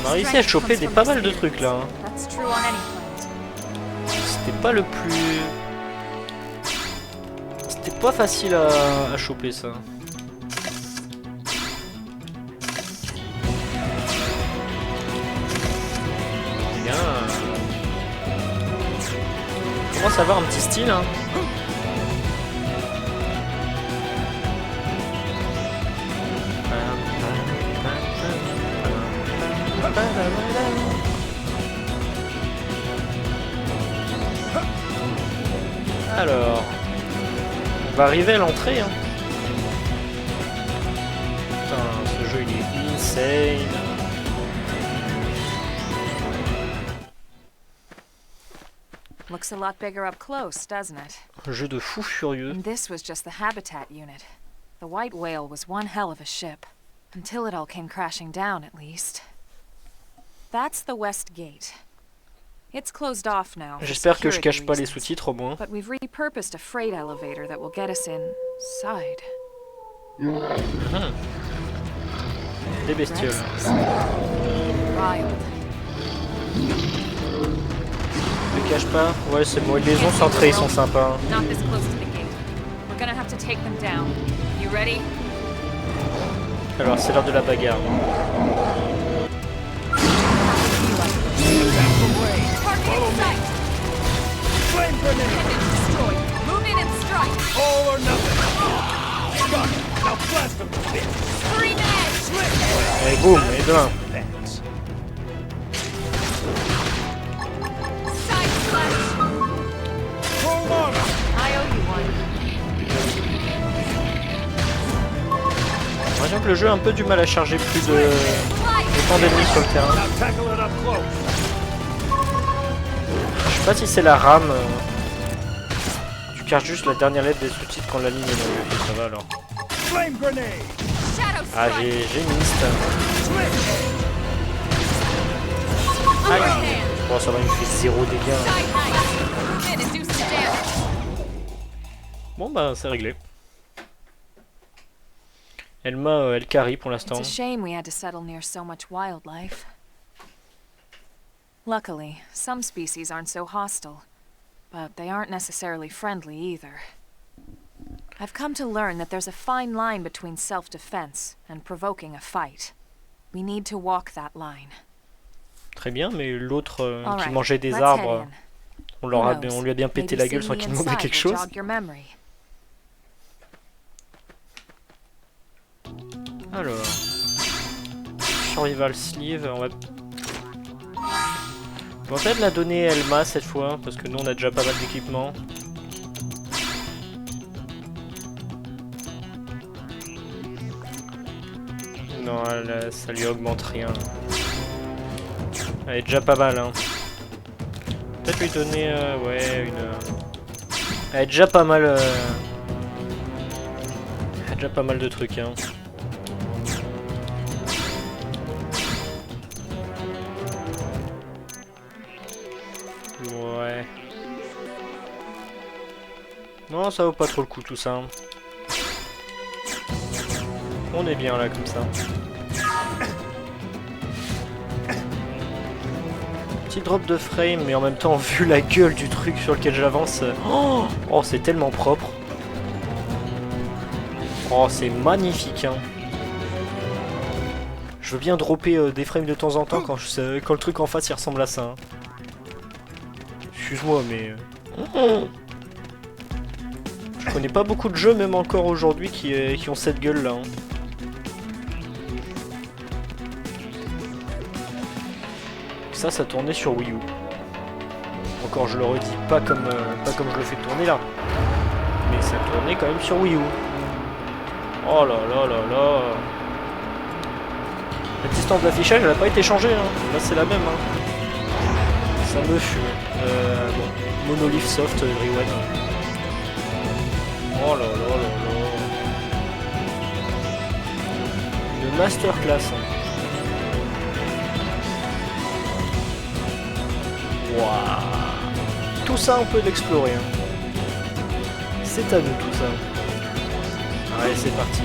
On a réussi à choper des pas mal de trucs là. Hein. That's true on any planet. C'était pas le plus... C'était pas facile à choper ça. Bien. On commence à avoir un petit style. Hein. Alors, on va arriver à l'entrée. Hein. Putain, ce jeu il est insane. Looks a lot bigger up close, doesn't it? Un jeu de fou furieux. And this was just the habitat unit. The White Whale was one hell of a ship. Until it all came crashing down, at least. That's the West Gate. It's closed off now. J'espère que je cache pas les sous-titres au moins. But we've repurposed a freight elevator that will get us inside. Des bestioles. Wild. te cache pas. Ouais, c'est bon, ils les ont centrés, ils sont sympas. Not this close to the gate. We're gonna have to take them down. You ready? Alors, c'est l'heure de la bagarre. Follow me. Flame grenade. Destroyed. Move in and strike. All or nothing. Got it. Now blast them to bits. Scream edge. Et boum, et demain. Thanks. Side slash. Roll on 'em. I owe you one. J'ai l'impression que le jeu a un peu du mal à charger plus de autant d'ennemis sur le terrain. Now tackle it up close. Je sais pas si c'est la RAM. Tu caches juste la dernière lettre des sous-titres quand la ligne est longue. Ok, ça va alors. Flame grenade. Shadow Ah, strike. j'ai une liste. Aïe. Bon, ça va, il me fait 0 dégâts. Side knife. In and do some damage. Bon, bah, c'est réglé. Elle carry pour l'instant. It's a shame we had to settle near so much wildlife. Luckily, some species aren't so hostile, but they aren't necessarily friendly either. I've come to learn that there's a fine line between self-defense and provoking a fight. We need to walk that line. Très bien, mais l'autre qui Alright, mangeait des let's arbres, head in. on Who knows? lui a bien pété Maybe la gueule sans seeing qu'il the demande inside quelque will chose. jog your memory. Alors, Survival Sleeve, on va peut-être la donner à Elma cette fois, parce que nous on a déjà pas mal d'équipements. Non, ça lui augmente rien. Elle est déjà pas mal, hein. Peut-être lui donner, ouais, une... Elle est déjà pas mal... Elle a déjà pas mal de trucs, hein. Ouais. Non, ça vaut pas trop le coup tout ça. On est bien là comme ça. Petit drop de frame, mais en même temps, vu la gueule du truc sur lequel j'avance, oh, c'est tellement propre. Oh, c'est magnifique, hein. Je veux bien dropper des frames de temps en temps quand le truc en face il ressemble à ça. Hein. Excuse-moi, mais... Je connais pas beaucoup de jeux, même encore aujourd'hui, qui ont cette gueule-là. Hein. Ça tournait sur Wii U. Encore, je le redis, pas comme je le fais tourner là. Mais ça tournait quand même sur Wii U. Oh là là là là. La distance d'affichage, elle a pas été changée. Hein. Là, c'est la même. Hein. Ça me fume. Bon. Monolith Soft, Everyone. Oh là là là là. Une masterclass. Hein. Waouh. Tout ça, on peut l'explorer. Hein. C'est à nous tout ça. Allez, c'est parti.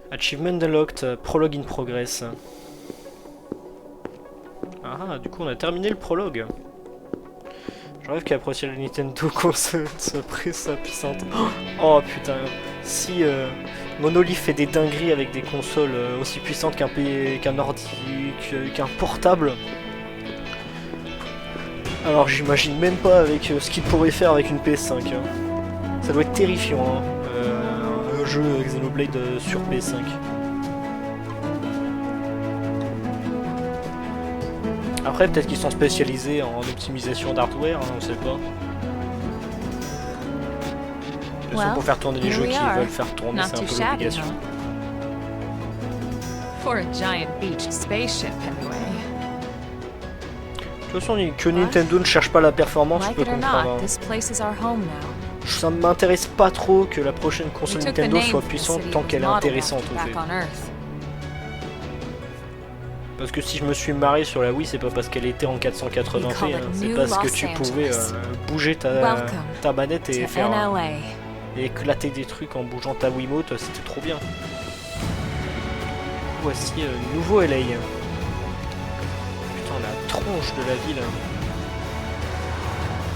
Achievement unlocked, prologue in progress. Ah, du coup on a terminé le prologue. Je rêve qu'après la Nintendo console soit puissante. Oh putain, si Monolith fait des dingueries avec des consoles aussi puissantes qu'un ordi, qu'un portable. Alors j'imagine même pas avec ce qu'il pourrait faire avec une PS5. Hein. Ça doit être terrifiant. Hein. Un jeu Xenoblade sur PS5. Après peut-être qu'ils sont spécialisés en optimisation d'hardware, hein, on sait pas. De toute façon, pour faire tourner les jeux qu'ils veulent faire tourner, c'est un peu l'obligation. For a giant beached spaceship, anyway. De toute façon, que Nintendo ne cherche pas la performance, je peux comprendre. Ça ne m'intéresse pas trop que la prochaine console Nintendo soit puissante tant qu'elle est intéressante en fait. Parce que si je me suis marré sur la Wii, c'est pas parce qu'elle était en 480p, hein. C'est parce que tu pouvais bouger ta manette et faire et éclater des trucs en bougeant ta Wiimote, c'était trop bien. Voici nouveau LA. Putain, la tronche de la ville.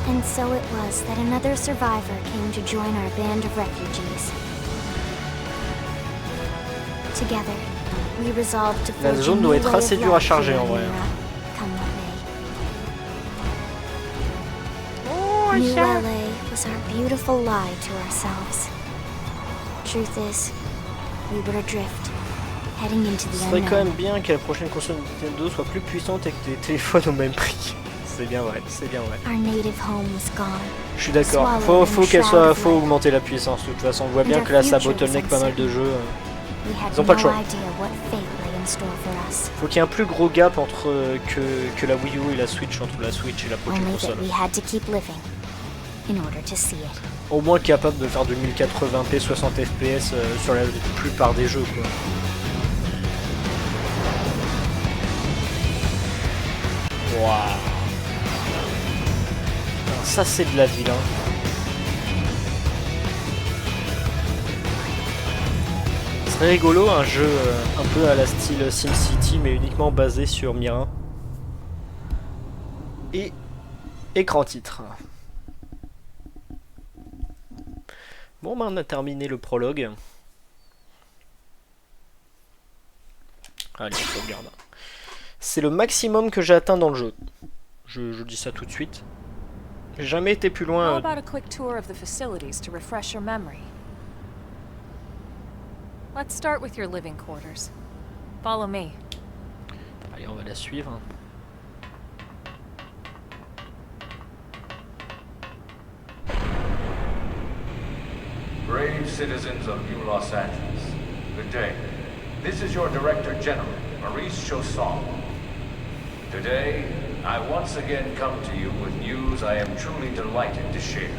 And so it was that another survivor came to join our band of refugees. Together, we resolved to La forge zone a doit new être way assez of dure à life charger here en on vrai. Mira, come what may. New LA was our beautiful lie to ourselves. Truth is, we were adrift, heading into the Ce serait unknown. quand même bien que la prochaine console Nintendo soit plus puissante et que des téléphones au même prix. C'est bien vrai, c'est bien vrai. Our native home was gone. Je suis d'accord, Swallowed faut in qu'elle shroud soit, of faut light. augmenter la puissance. De toute façon, on voit bien And que là our ça future was bottleneck pas mal de uncertain. jeux. We had Ils ont pas le no choix. idea what fate lay in store for us. Faut qu'il y ait un plus gros gap entre que la Wii U et la Switch, entre la Switch et la prochaine Only that console. we had to keep living in order to see it. Au moins capable de faire 2080p 60 fps sur la plupart des jeux quoi. Waouh. Ça c'est de la ville hein. Ce serait rigolo un jeu un peu à la style SimCity mais uniquement basé sur Mira. Et écran titre. Bon bah on a terminé le prologue. Allez on sauvegarde. C'est le maximum que j'ai atteint dans le jeu. Je dis ça tout de suite. J'ai jamais été plus How loin. about a quick tour of the facilities to refresh your memory? Let's start with your living quarters. Follow me. Allez on va la suivre. Brave citizens of New Los Angeles, good day. This is your Director General, Maurice Chausson. Today, I once again come to you with news I am truly delighted to share.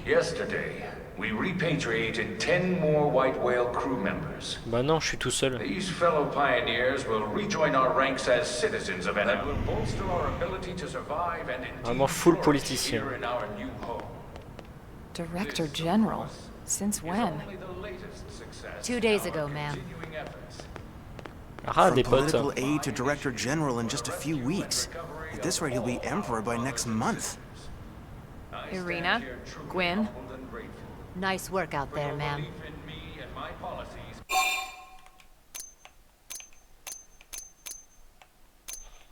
Yesterday, we repatriated 10 more White Whale crew members. Bah non, je suis tout seul. These fellow pioneers will rejoin our ranks as citizens of and will bolster our ability to survive and Vraiment full politicien. here in our new home. Director General? Since when? 2 days ago, ma'am. Ah, From des potes. political aide to director general in just a few weeks. At this rate, he'll be emperor by next month. Irina? Gwyn? Nice work out there, ma'am.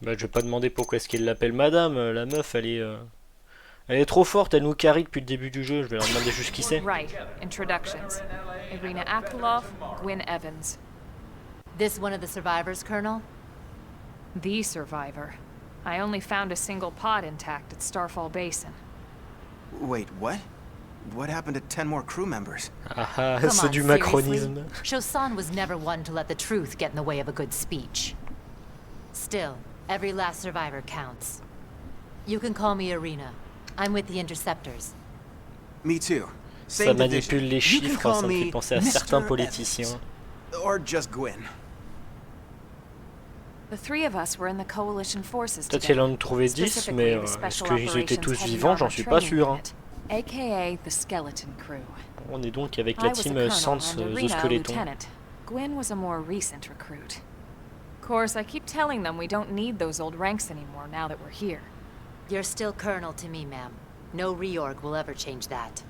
Bah, je vais pas demander pourquoi est-ce qu'il l'appelle madame. La meuf, elle est trop forte, elle nous carry depuis le début du jeu. Je vais leur demander juste qui c'est. Right. Introductions. Irina Akulov, Gwyn Evans. This one of the survivors, Colonel? The survivor. I only found a single pod intact at Starfall Basin. Wait, what? What happened to 10 more crew members? Ah ah, Come c'est on, du seriously? macronisme. Chausson was never one to let the truth get in the way of a good speech. Still, every last survivor counts. You can call me Irina. I'm with the Interceptors. Me too. Ça Same manipule division. les You can chiffres, call ça me fait me penser à Mr. certains politiciens. Evans. Or just Gwyn. The three of us were in the coalition forces Peut-être together. qu'elle en a trouvé 10, Specifically, mais the est-ce Special qu'ils étaient tous Operations Heavy vivants? J'en Armor suis pas Training sûr. Hein. Unit, aka the Skeleton Crew. On est donc avec I la was a team colonel Sans and The Irina a Skeleton. lieutenant. Gwyn was a more recent recruit. Of course, I keep telling them we don't need those old ranks anymore now that we're here. You're still Colonel to me, ma'am. No reorg will ever change that.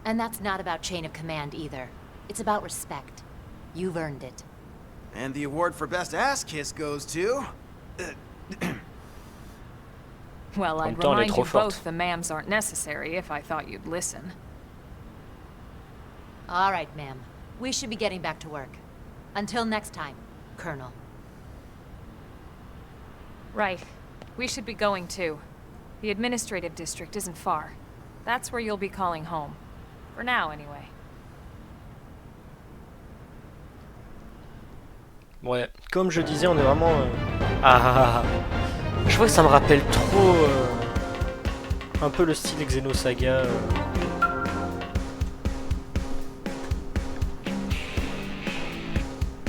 And that's not about chain of command either. It's about respect. You've earned it. And the award for best ass kiss goes to... Well, En I'd même temps, elle est remind trop you forte. both the ma'ams aren't necessary if I thought you'd listen. All right, ma'am. We should be getting back to work. Until next time, Colonel. Right. We should be going too. The administrative district isn't far. That's where you'll be calling home. For now, anyway. Ouais, comme je disais, on est vraiment... Je vois que ça me rappelle trop... un peu le style Xenosaga.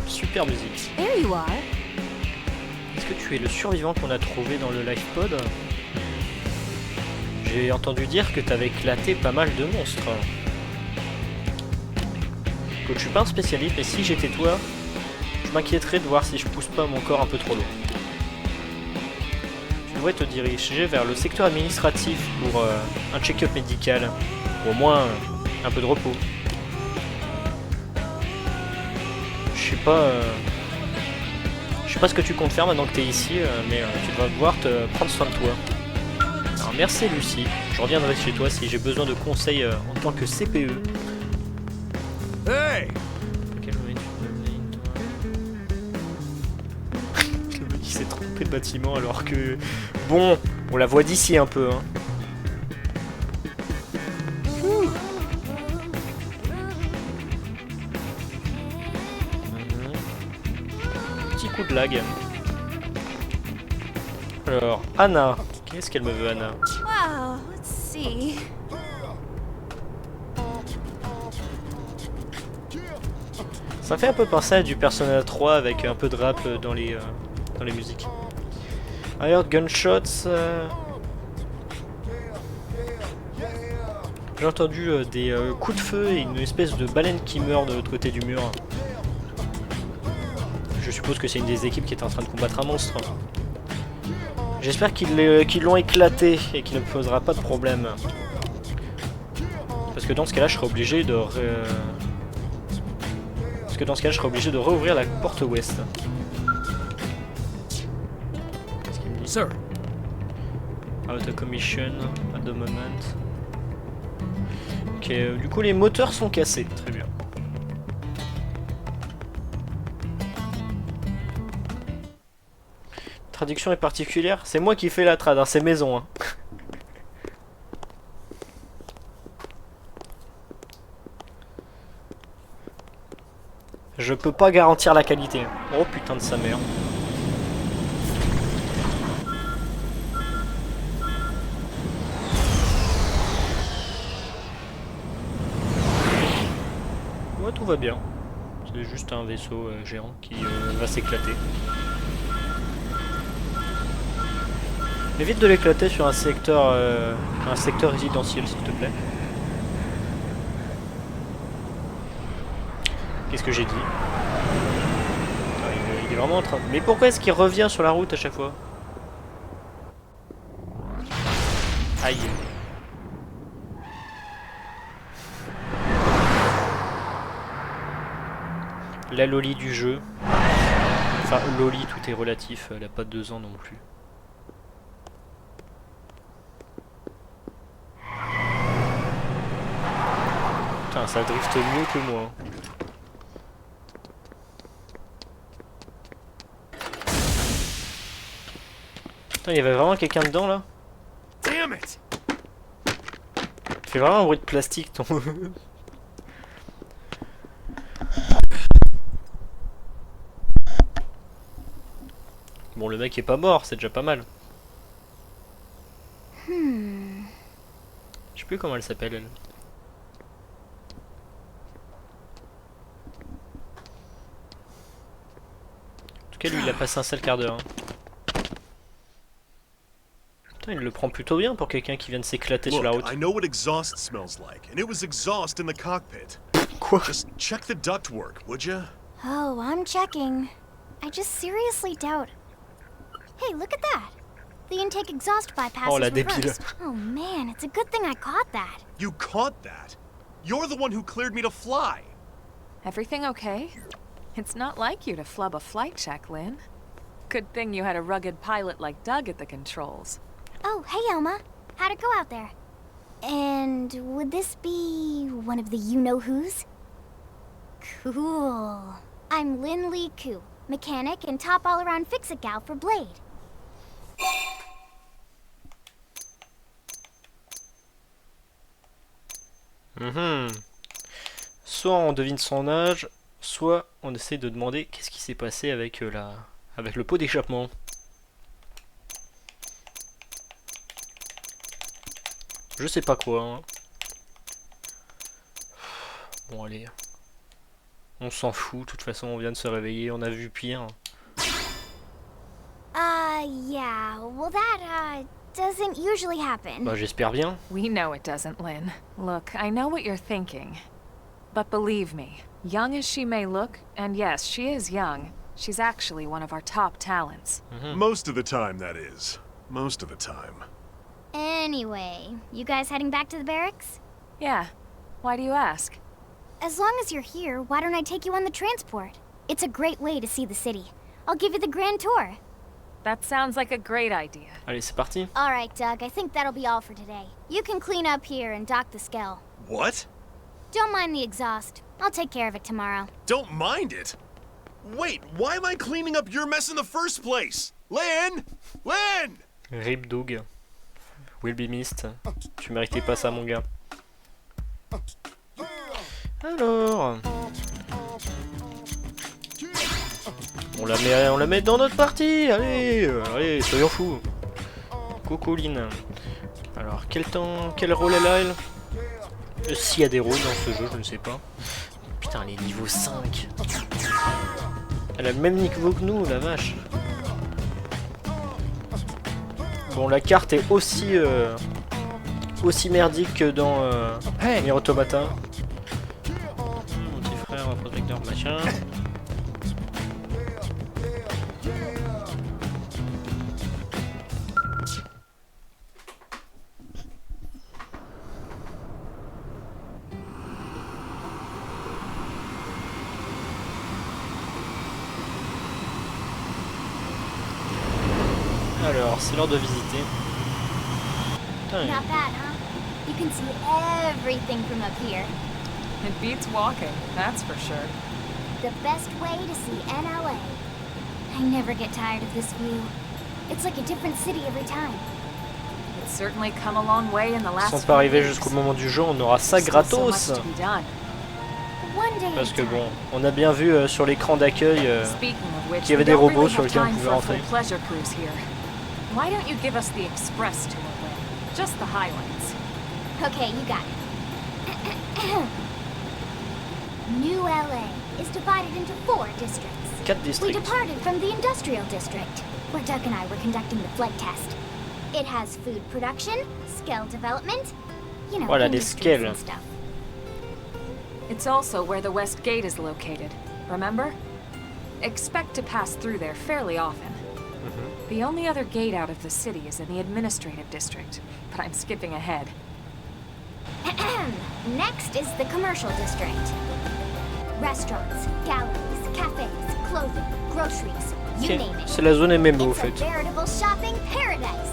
Super musique. There you are. Est-ce que tu es le survivant qu'on a trouvé dans le live pod? J'ai entendu dire que t'avais éclaté pas mal de monstres. Que je suis pas un spécialiste, mais si j'étais toi, je m'inquiéterais de voir si je pousse pas mon corps un peu trop loin. devrais te diriger vers le secteur administratif pour un check-up médical. Ou au moins un peu de repos. Je sais pas ce que tu comptes faire maintenant que tu es ici, mais tu devras devoir te prendre soin de toi. Alors merci Lucie, je reviendrai chez toi si j'ai besoin de conseils en tant que CPE. Hey! Le mec il s'est trompé de bâtiment alors que... Bon, on la voit d'ici un peu. Hein. Petit coup de lag. Alors, Anna. Qu'est-ce qu'elle me veut, Anna? Wow, let's see. Ça fait un peu penser à du Persona 3 avec un peu de rap dans les musiques. I heard gunshots. J'ai entendu des coups de feu et une espèce de baleine qui meurt de l'autre côté du mur. Je suppose que c'est une des équipes qui est en train de combattre un monstre. J'espère qu'ils l'ont éclaté et qu'il ne me posera pas de problème. Parce que dans ce cas-là, je serai obligé de réouvrir la porte ouest. Qu'est-ce qu'il me dit? Sir. Out of commission at the moment. Ok, du coup les moteurs sont cassés, très bien. Traduction est particulière, c'est moi qui fais la trad, hein, c'est maison. Hein. Je peux pas garantir la qualité. Oh putain de sa mère. Ouais, tout va bien. C'est juste un vaisseau géant qui va s'éclater. Évite de l'éclater sur un secteur résidentiel, s'il te plaît. Qu'est-ce que j'ai dit? Il est vraiment en train... Mais pourquoi est-ce qu'il revient sur la route à chaque fois? Aïe. La loli du jeu. Enfin, loli, tout est relatif. Elle a pas 2 ans non plus. Putain, ça drifte mieux que moi. Putain, il y avait vraiment quelqu'un dedans là. Damn it! Tu fais vraiment un bruit de plastique ton... Bon, le mec est pas mort, c'est déjà pas mal. Je sais plus comment elle s'appelle elle. En tout cas, lui il a passé un sale quart d'heure. Hein. Putain, il le prend plutôt bien pour quelqu'un qui vient de s'éclater sur la route. I know what exhaust smells like, and it was exhaust in the cockpit. Quoi? Just check the ductwork, would you? Oh, I'm checking. I just seriously doubt. Hey, look at that. The intake exhaust bypass Oh, la is débile. reversed. Oh man, it's a good thing I caught that. You caught that? You're the one who cleared me to fly. Everything okay? It's not like you to flub a flight check, Lynn. Good thing you had a rugged pilot like Doug at the controls. Oh, hey Elma. How'd it go out there? And would this be one of the you-know-who's? Cool. I'm Lynn Lee Koo, mechanic and top all-around fix-it gal for Blade. Soit on devine son âge, soit on essaie de demander qu'est-ce qui s'est passé avec avec le pot d'échappement. Je sais pas quoi. Hein. Bon allez. On s'en fout, de toute façon on vient de se réveiller, on a vu pire. Yeah, well that, doesn't usually happen. Bah j'espère bien. We know it doesn't, Lynn. Look, I know what you're thinking. But believe me, young as she may look, and yes, she is young, she's actually one of our top talents. Most of the time, that is. Most of the time. Anyway, you guys heading back to the barracks? Yeah. Why do you ask? As long as you're here, why don't I take you on the transport? It's a great way to see the city. I'll give you the grand tour. That sounds like a great idea. Allez, c'est parti. All right, Doug, I think that'll be all for today. You can clean up here and dock the Skell. What? Don't mind the exhaust. I'll take care of it tomorrow. Don't mind it? Wait, why am I cleaning up your mess in the first place? Lynn! Lynn! Rip Doug. Will be missed. Tu méritais pas ça, mon gars. Alors... On la met dans notre partie. Allez, allez, soyons fous. Coucou Lynn. Alors, quel rôle elle a, elle? S'il y a des rôles dans ce jeu, je ne sais pas. Putain, elle est niveau 5. Elle a le même niveau que nous, la vache. Bon, la carte est aussi merdique que dans Nier Automata. Mon petit frère, protecteur, machin. Alors, c'est l'heure de visiter. Putain, Not bad, huh? You can see everything from up here. It beats walking, that's for sure. The best way to see NLA. I never get tired of this view. It's like a different city every time. It's certainly come a long way in the last sans few pas arriver years. jusqu'au moment du jeu, on aura ça Still so gratos. much to be done. One day Parce at a que time. bon, on a bien vu sur l'écran d'accueil Speaking of which, qu'il y avait we des don't robots really sur have lesquels on time pouvait for a full rentrer. pleasure cruise here. Why don't you give us the express tour, Lynn? Just the highlights. Okay, you got it. New LA is divided into 4 districts. 4 We districts. departed from the industrial district, where Doug and I were conducting the flight test. It has food production, Skell development, you know, Voilà, les industries Skell. and stuff. It's also where the West Gate is located, remember? Expect to pass through there fairly often. The only other gate out of the city is in the administrative district, but I'm skipping ahead. Next is the commercial district. Restaurants, galleries, cafes, clothing, groceries, you Ok, name it. c'est la zone MMO en It's a fait. veritable shopping paradise.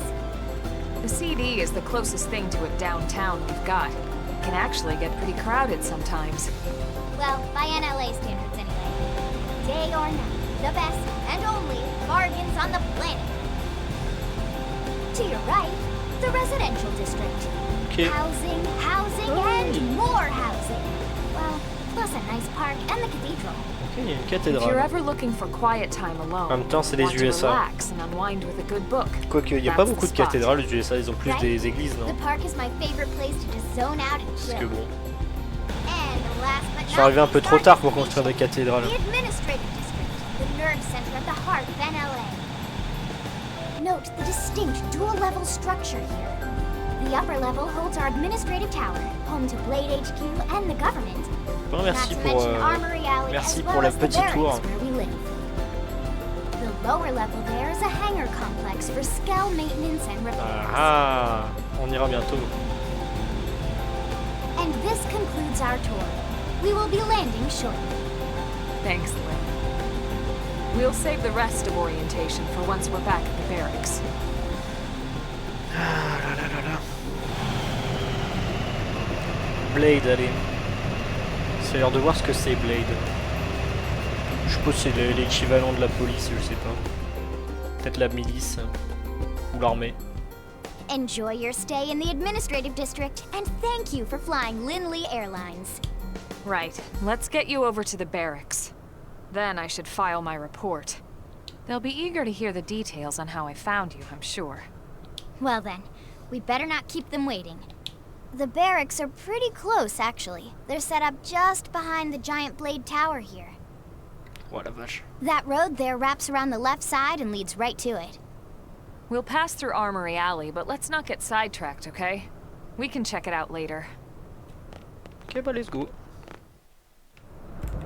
The CD is the closest thing to a downtown we've got. It can actually get pretty crowded sometimes. Well, by NLA standards anyway. Day or night, the best and only bargains on the planet. To your right, the residential district. Ok. Housing, housing, and more housing. Well, plus a nice park and the cathedral. Ok, il y a une If you're cathédrale. ever looking for quiet time alone, En même temps, c'est les want to USA. relax and unwind with a good book, Quoique, il n'y a pas that's beaucoup the de spot. cathédrales aux USA, ils ont plus Right? des églises, non? The park is my favorite place to just zone out and Parce chill. que bon, And last but ils sont not arrivés un peu least, trop our tard pour construire des destination, cathédrales. The administrative district, the nerd center at the heart of NLA. Note the distinct dual-level structure here. The upper level holds our administrative tower, home to Blade HQ and the government. Bon, merci Not to pour, mention Armory Alley merci as pour well la as the petite barracks tour. where we live. The lower level there is a hangar complex for Skell maintenance and repairs. Ah, on ira bientôt. And this concludes our tour. We will be landing shortly. Thanks, Lynn. We'll save the rest of orientation for once we're back at the barracks. Ah là là là là. Blade, allez. C'est l'heure de voir ce que c'est Blade. Je suppose que c'est l'équivalent de la police, je sais pas. Peut-être la milice ou l'armée. Enjoy your stay in the administrative district, and thank you for flying Linley Airlines. Right, let's get you over to the barracks. Then I should file my report. They'll be eager to hear the details on how I found you, I'm sure. Well then, we better not keep them waiting. The barracks are pretty close, actually. They're set up just behind the giant blade tower here. Oh la vache. That road there wraps around the left side and leads right to it. We'll pass through Armory Alley, but let's not get sidetracked, okay? We can check it out later. Ok, bah let's go.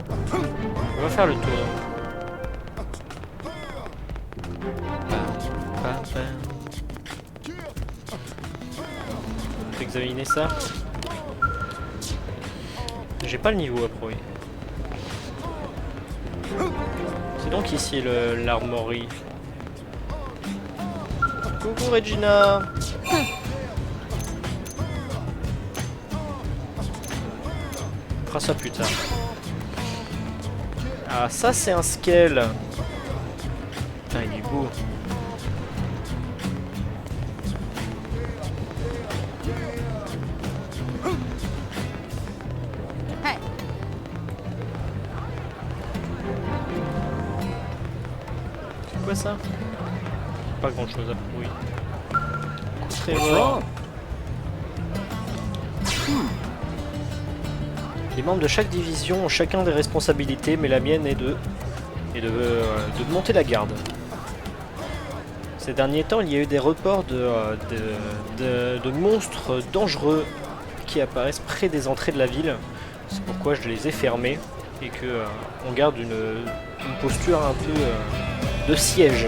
On va faire le tour. peut examiner ça. J'ai pas le niveau à prouver. C'est donc ici l'armorerie. Coucou Regina. On fera ça plus tard. Ah ça c'est un scale. Putain il est beau. C'est quoi ça? Pas grand chose à prouver. Trésor. Les membres de chaque division ont chacun des responsabilités, mais la mienne est de monter la garde. Ces derniers temps, il y a eu des reports de monstres dangereux qui apparaissent près des entrées de la ville. C'est pourquoi je les ai fermés et que on garde une posture un peu de siège.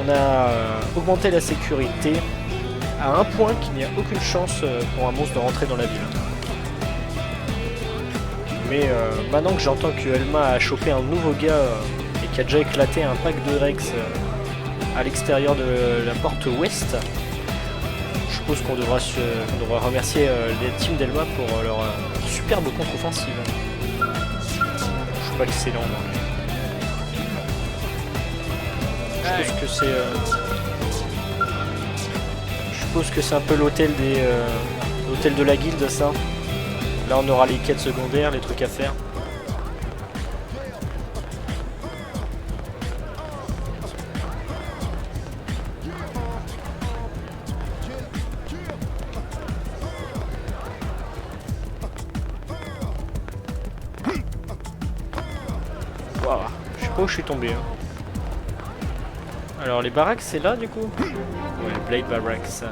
On a augmenté la sécurité à un point qu'il n'y a aucune chance pour un monstre de rentrer dans la ville. Mais maintenant que j'entends que Elma a chopé un nouveau gars et qu'il a déjà éclaté un pack de Rex à l'extérieur de la porte ouest, je suppose qu'on devra remercier les teams d'Elma pour leur superbe contre-offensive. Je suis pas excellent donc. Je suppose que c'est un peu l'hôtel l'hôtel de la guilde ça. Là on aura les quêtes secondaires, les trucs à faire. Waouh, je sais pas où je suis tombé. Hein. Alors les baraques c'est là du coup? Ouais, Blade Barracks.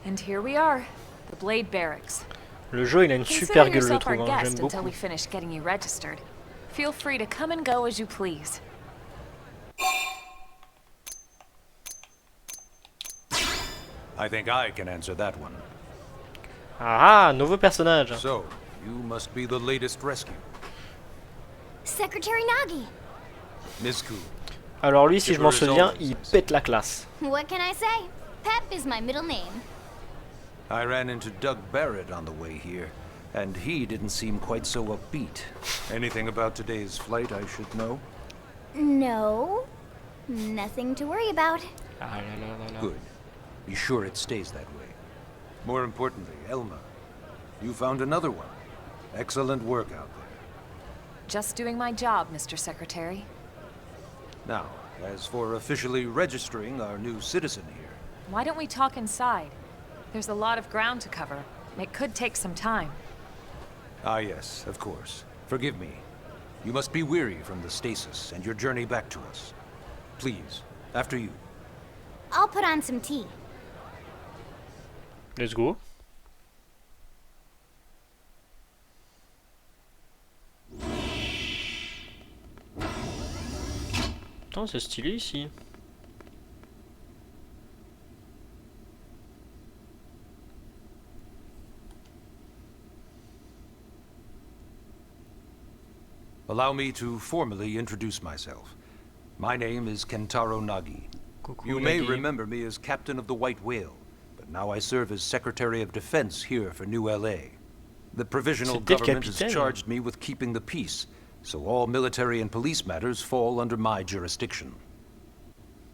And here we are, the Blade Barracks. Le jeu il a une super gueule je trouve, hein. J'aime beaucoup. Until we finish getting you registered. Feel free to come and go as you please. I think I can answer that one. Ah, nouveau personnage. So, you must be the latest rescue. Secretary Nagi. Nisku. Alors lui, si je m'en souviens, il pète la classe. What can I say? Pep is my middle name. I ran into Doug Barrett on the way here, and he didn't seem quite so upbeat. Anything about today's flight I should know? No. Nothing to worry about. Ah, là. Good. Be sure it stays that way. More importantly, Elma, you found another one. Excellent work out there. Just doing my job, Mr. Secretary. Now, as for officially registering our new citizen here... Why don't we talk inside? There's a lot of ground to cover. It could take some time. Ah yes, of course. Forgive me. You must be weary from the stasis and your journey back to us. Please, after you. I'll put on some tea. Let's go. Putain, c'est stylé ici. Allow me to formally introduce myself. My name is Kentaro Nagi. Coucou, You may Nagi. remember me as Captain of the White Whale, but now I serve as Secretary of Defense here for New LA. The provisional C'était le government has capitaine. charged me with keeping the peace, so all military and police matters fall under my jurisdiction.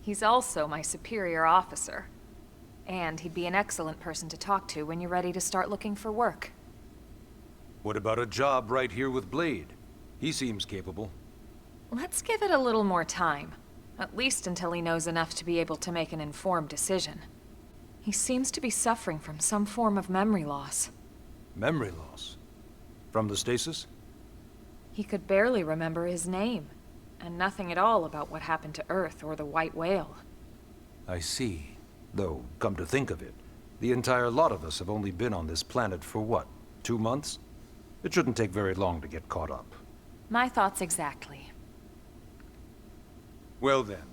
He's also my superior officer. And he'd be an excellent person to talk to when you're ready to start looking for work. What about a job right here with Blade? He seems capable. Let's give it a little more time. At least until he knows enough to be able to make an informed decision. He seems to be suffering from some form of memory loss. Memory loss? From the stasis? He could barely remember his name, and nothing at all about what happened to Earth or the White Whale. I see. Though, come to think of it, the entire lot of us have only been on this planet for what, 2 months? It shouldn't take very long to get caught up. My thoughts exactly. Well then,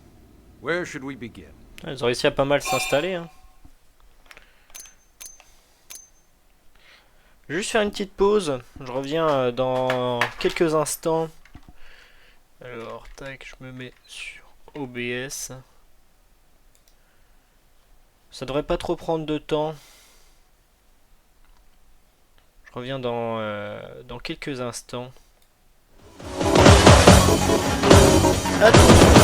where should we begin? Ils ont réussi à pas mal s'installer. Hein. Je vais juste faire une petite pause. Je reviens dans quelques instants. Alors, tac, je me mets sur OBS. Ça devrait pas trop prendre de temps. Je reviens dans quelques instants. À tout de suite.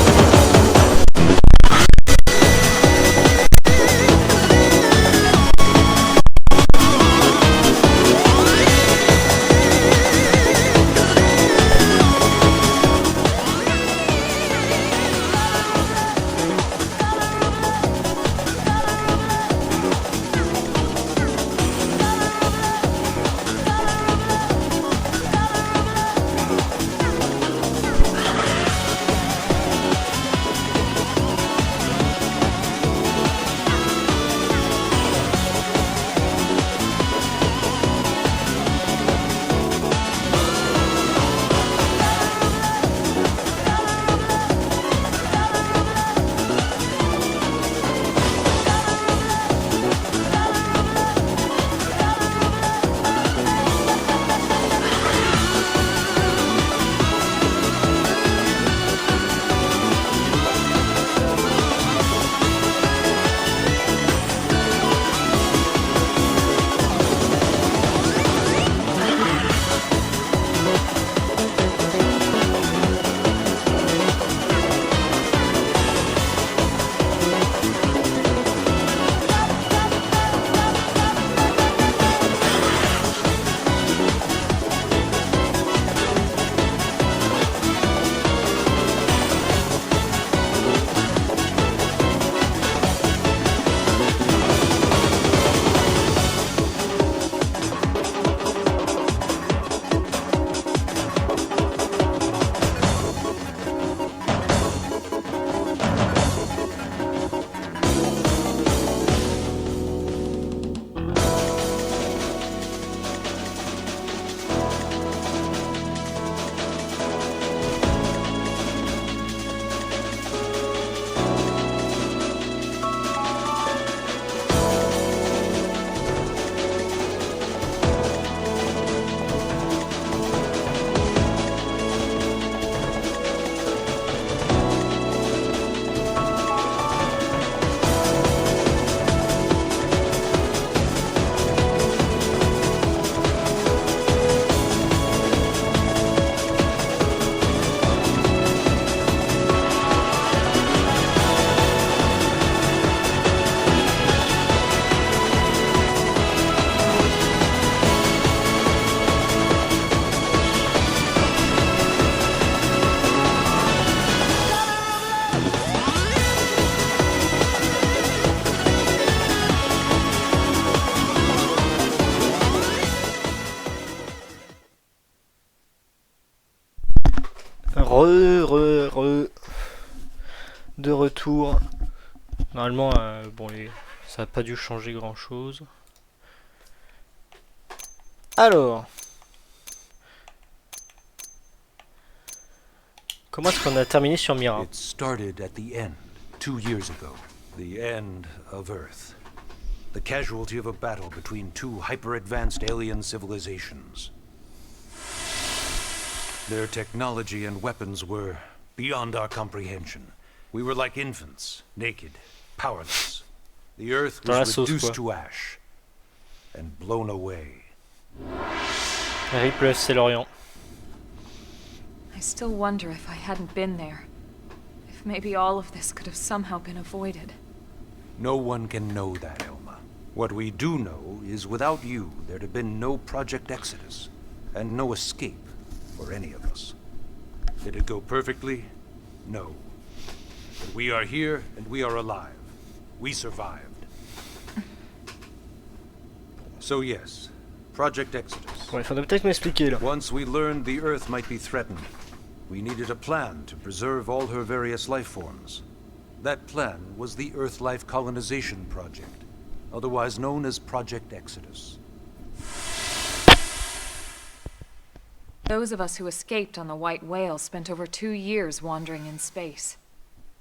De retour. Normalement, bon, ça n'a pas dû changer grand chose. Alors, comment est-ce qu'on a terminé sur Mira? It started at the end, 2 years ago. The end of Earth. The casualty of a battle between two hyper-advanced alien civilizations. Their technology and weapons were beyond our comprehension. We were like infants, naked, powerless. The Earth was reduced to ash and blown away. Rip c'est l'Orient. I still wonder if I hadn't been there. If maybe all of this could have somehow been avoided. No one can know that, Elma. What we do know is without you, there'd have been no Project Exodus, and no escape for any of us. Did it go perfectly? No. But we are here, and we are alive. We survived. So yes, Project Exodus. Ouais, faudrait peut-être m'expliquer là. Once we learned the Earth might be threatened, we needed a plan to preserve all her various life forms. That plan was the Earth Life Colonization Project, otherwise known as Project Exodus. Those of us who escaped on the White Whale spent over 2 years wandering in space.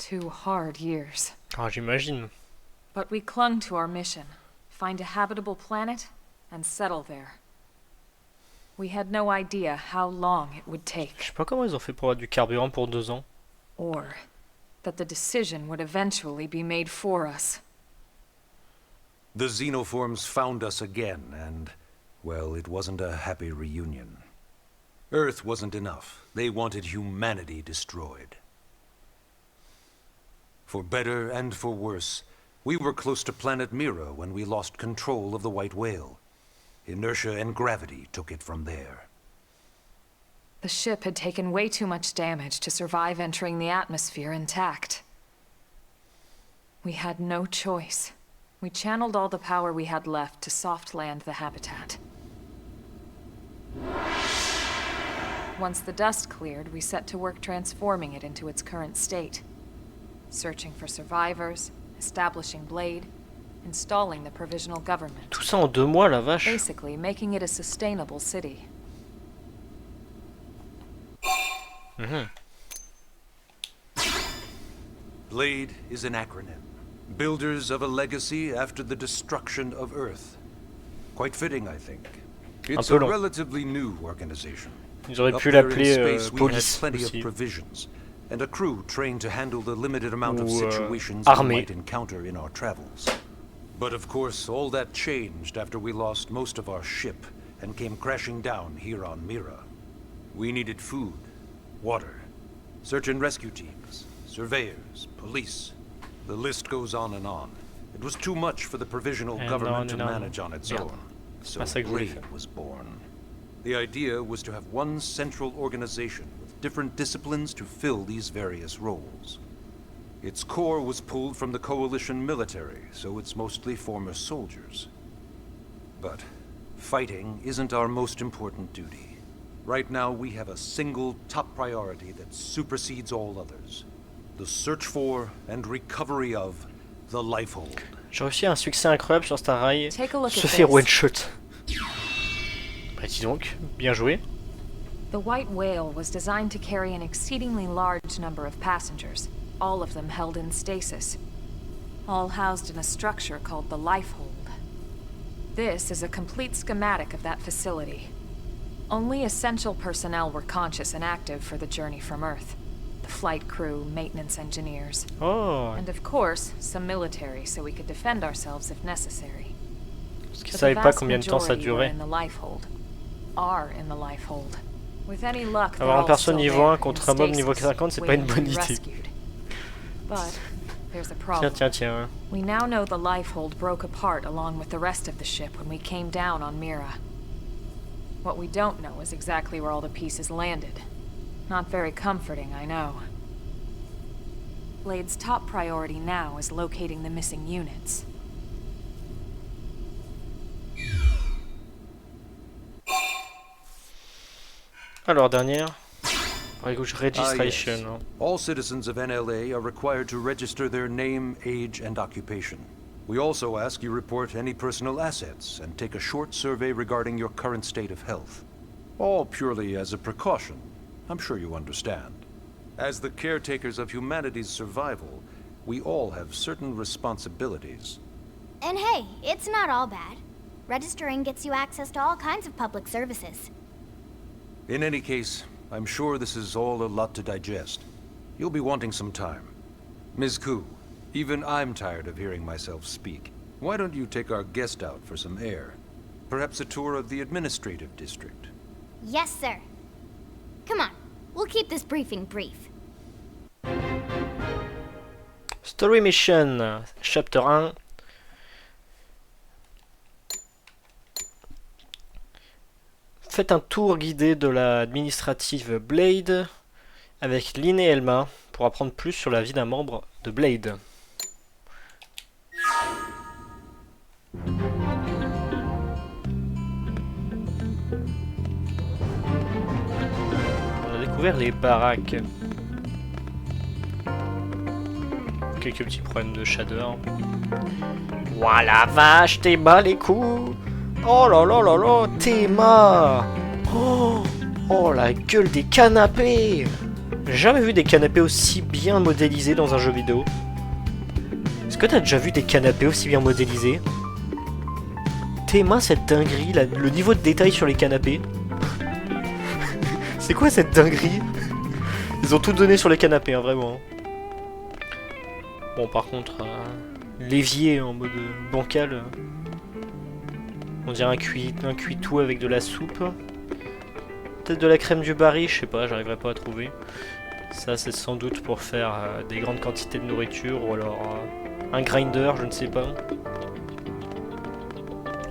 2 hard years. Ah, j'imagine. But we clung to our mission. Find a habitable planet and settle there. We had no idea how long it would take. Je sais pas comment ils ont fait pour avoir du carburant pour 2 ans. Or that the decision would eventually be made for us. The xenoforms found us again, and, well, it wasn't a happy reunion. Earth wasn't enough. They wanted humanity destroyed. For better and for worse, we were close to planet Mira when we lost control of the White Whale. Inertia and gravity took it from there. The ship had taken way too much damage to survive entering the atmosphere intact. We had no choice. We channeled all the power we had left to soft land the habitat. Once the dust cleared, we set to work transforming it into its current state. Searching for survivors, establishing Blade, installing the provisional government. Tout ça en 2 mois, la vache. Basically, making it a sustainable city. Blade is an acronym. Builders of a legacy after the destruction of Earth. Quite fitting, I think. It's a relatively new organization. Ils auraient pu Up there in l'appeler space, we had police plenty aussi. of provisions, and a crew trained to handle the limited amount of Ou, situations we armée. might encounter in our travels. But of course, all that changed after we lost most of our ship and came crashing down here on Mira. We needed food, water, search and rescue teams, surveyors, police. The list goes on and on. It was too much for the provisional government to manage on its own. So Blade was born. The idea was to have one central organization with different disciplines to fill these various roles. Its core was pulled from the Coalition military, so it's mostly former soldiers. But fighting isn't our most important duty. Right now we have a single top priority that supersedes all others. The search for and recovery of the Lifehold. J'ai réussi un succès incroyable sur Star Rail. Take a look Se at faire this. one-shot. Bah dis donc, bien joué. The White Whale was designed to carry an exceedingly large number of passengers, all of them held in stasis, all housed in a structure called the Lifehold. This is a complete schematic of that facility. Only essential personnel were conscious and active for the journey from Earth. The flight crew, maintenance engineers, Oh, and of course, some military so we could defend ourselves if necessary. parce qu'ils But the savaient pas vast combien de temps ça majority were durait. in the Lifehold. Are in the Lifehold. With any luck, they're Avoir un all perso still niveau there, 1 contre in un mob niveau stasis, 50, c'est pas une waiting to bonne be idée. rescued. But there's a Tiens, problem. tiens, tiens. We now know the Lifehold broke apart along with the rest of the ship when we came down on Mira. What we don't know is exactly where all the pieces landed. Not very comforting, I know. Blade's top priority now is locating the missing units. Alors, dernière. Registration. Yes. All citizens of NLA are required to register their name, age, and occupation. We also ask you report any personal assets and take a short survey regarding your current state of health. All purely as a precaution. I'm sure you understand. As the caretakers of humanity's survival, we all have certain responsibilities. And hey, it's not all bad. Registering gets you access to all kinds of public services. In any case, I'm sure this is all a lot to digest. You'll be wanting some time. Ms. Koo, even I'm tired of hearing myself speak. Why don't you take our guest out for some air? Perhaps a tour of the administrative district. Yes, sir. Come on, we'll keep this briefing brief. Story Mission, Chapter 1. Faites un tour guidé de l'administrative Blade avec Lynn et Elma pour apprendre plus sur la vie d'un membre de Blade. On a découvert les baraques. Quelques petits problèmes de shader. Ouah la vache, t'es bas les coups. Oh là là là là, Théma. Oh, oh la gueule des canapés. J'ai jamais vu des canapés aussi bien modélisés dans un jeu vidéo. Est-ce que t'as déjà vu des canapés aussi bien modélisés? Tes mains, cette dinguerie, le niveau de détail sur les canapés. C'est quoi cette dinguerie? Ils ont tout donné sur les canapés, hein, vraiment. Bon, par contre, l'évier en mode bancal. On dirait un cuit tout avec de la soupe. Peut-être de la crème du baril, je sais pas, j'arriverai pas à trouver. Ça, c'est sans doute pour faire des grandes quantités de nourriture ou alors un grinder, je ne sais pas.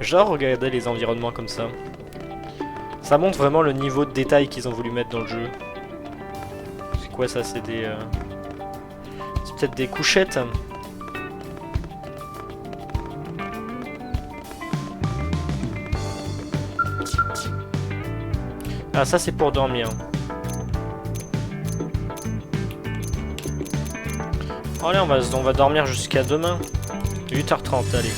Genre, regardez les environnements comme ça. Ça montre vraiment le niveau de détail qu'ils ont voulu mettre dans le jeu. C'est quoi ça? C'est des... C'est peut-être des couchettes. Ah, ça c'est pour dormir. Allez, on va dormir jusqu'à demain. 8h30, allez.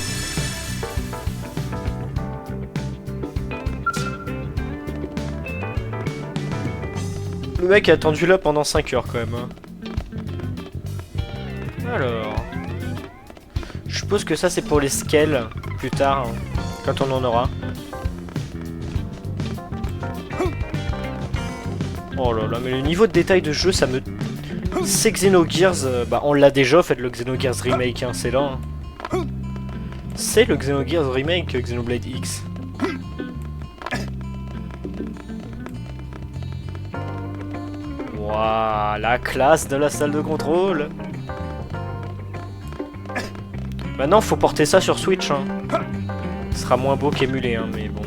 Le mec a attendu là pendant 5 heures quand même. Hein. Alors... Je suppose que ça c'est pour les scales plus tard, hein, quand on en aura. Oh là là, mais le niveau de détail de jeu, ça me... C'est Xenogears, bah on l'a déjà fait le Xenogears Remake, hein, c'est là. Hein. C'est le Xenogears Remake, Xenoblade X. Waouh, la classe de la salle de contrôle. Maintenant, faut porter ça sur Switch, hein. Ce sera moins beau qu'émulé, hein, mais bon.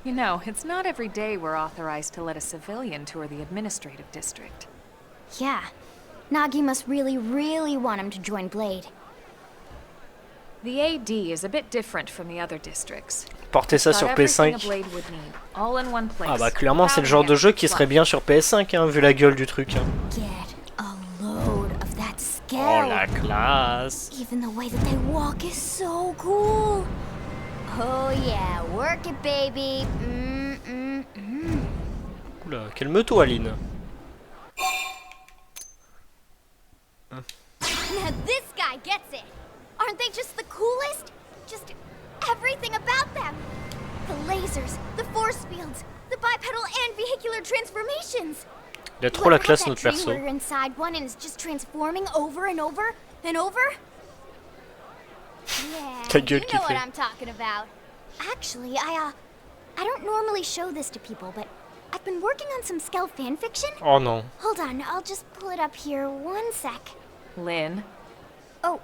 You know, it's not every day we're authorized to let a civilian tour the administrative district. Yeah. Nagi must really, really want him to join Blade. The AD is a bit different from the other districts. Porter ça sur PS5. Ah bah clairement c'est le genre de jeu qui serait bien sur PS5 hein, vu la gueule du truc. Hein. Get a load of that scale. Oh la classe. Even the way that they walk is so cool. Oh yeah, work it baby. Oula, quelle moto Aline. Now this guy gets it. Aren't they just the coolest? Just everything about them. The lasers, the force fields, the bipedal and vehicular transformations. Il a trop la classe notre perso. You're inside one and it's just transforming over and over and over. Yeah, you know what I'm talking about. Actually, I don't normally show this to people, but I've been working on some Skell fanfiction. Oh non. Hold on, I'll just pull it up here 1 sec. Lynn. Oh,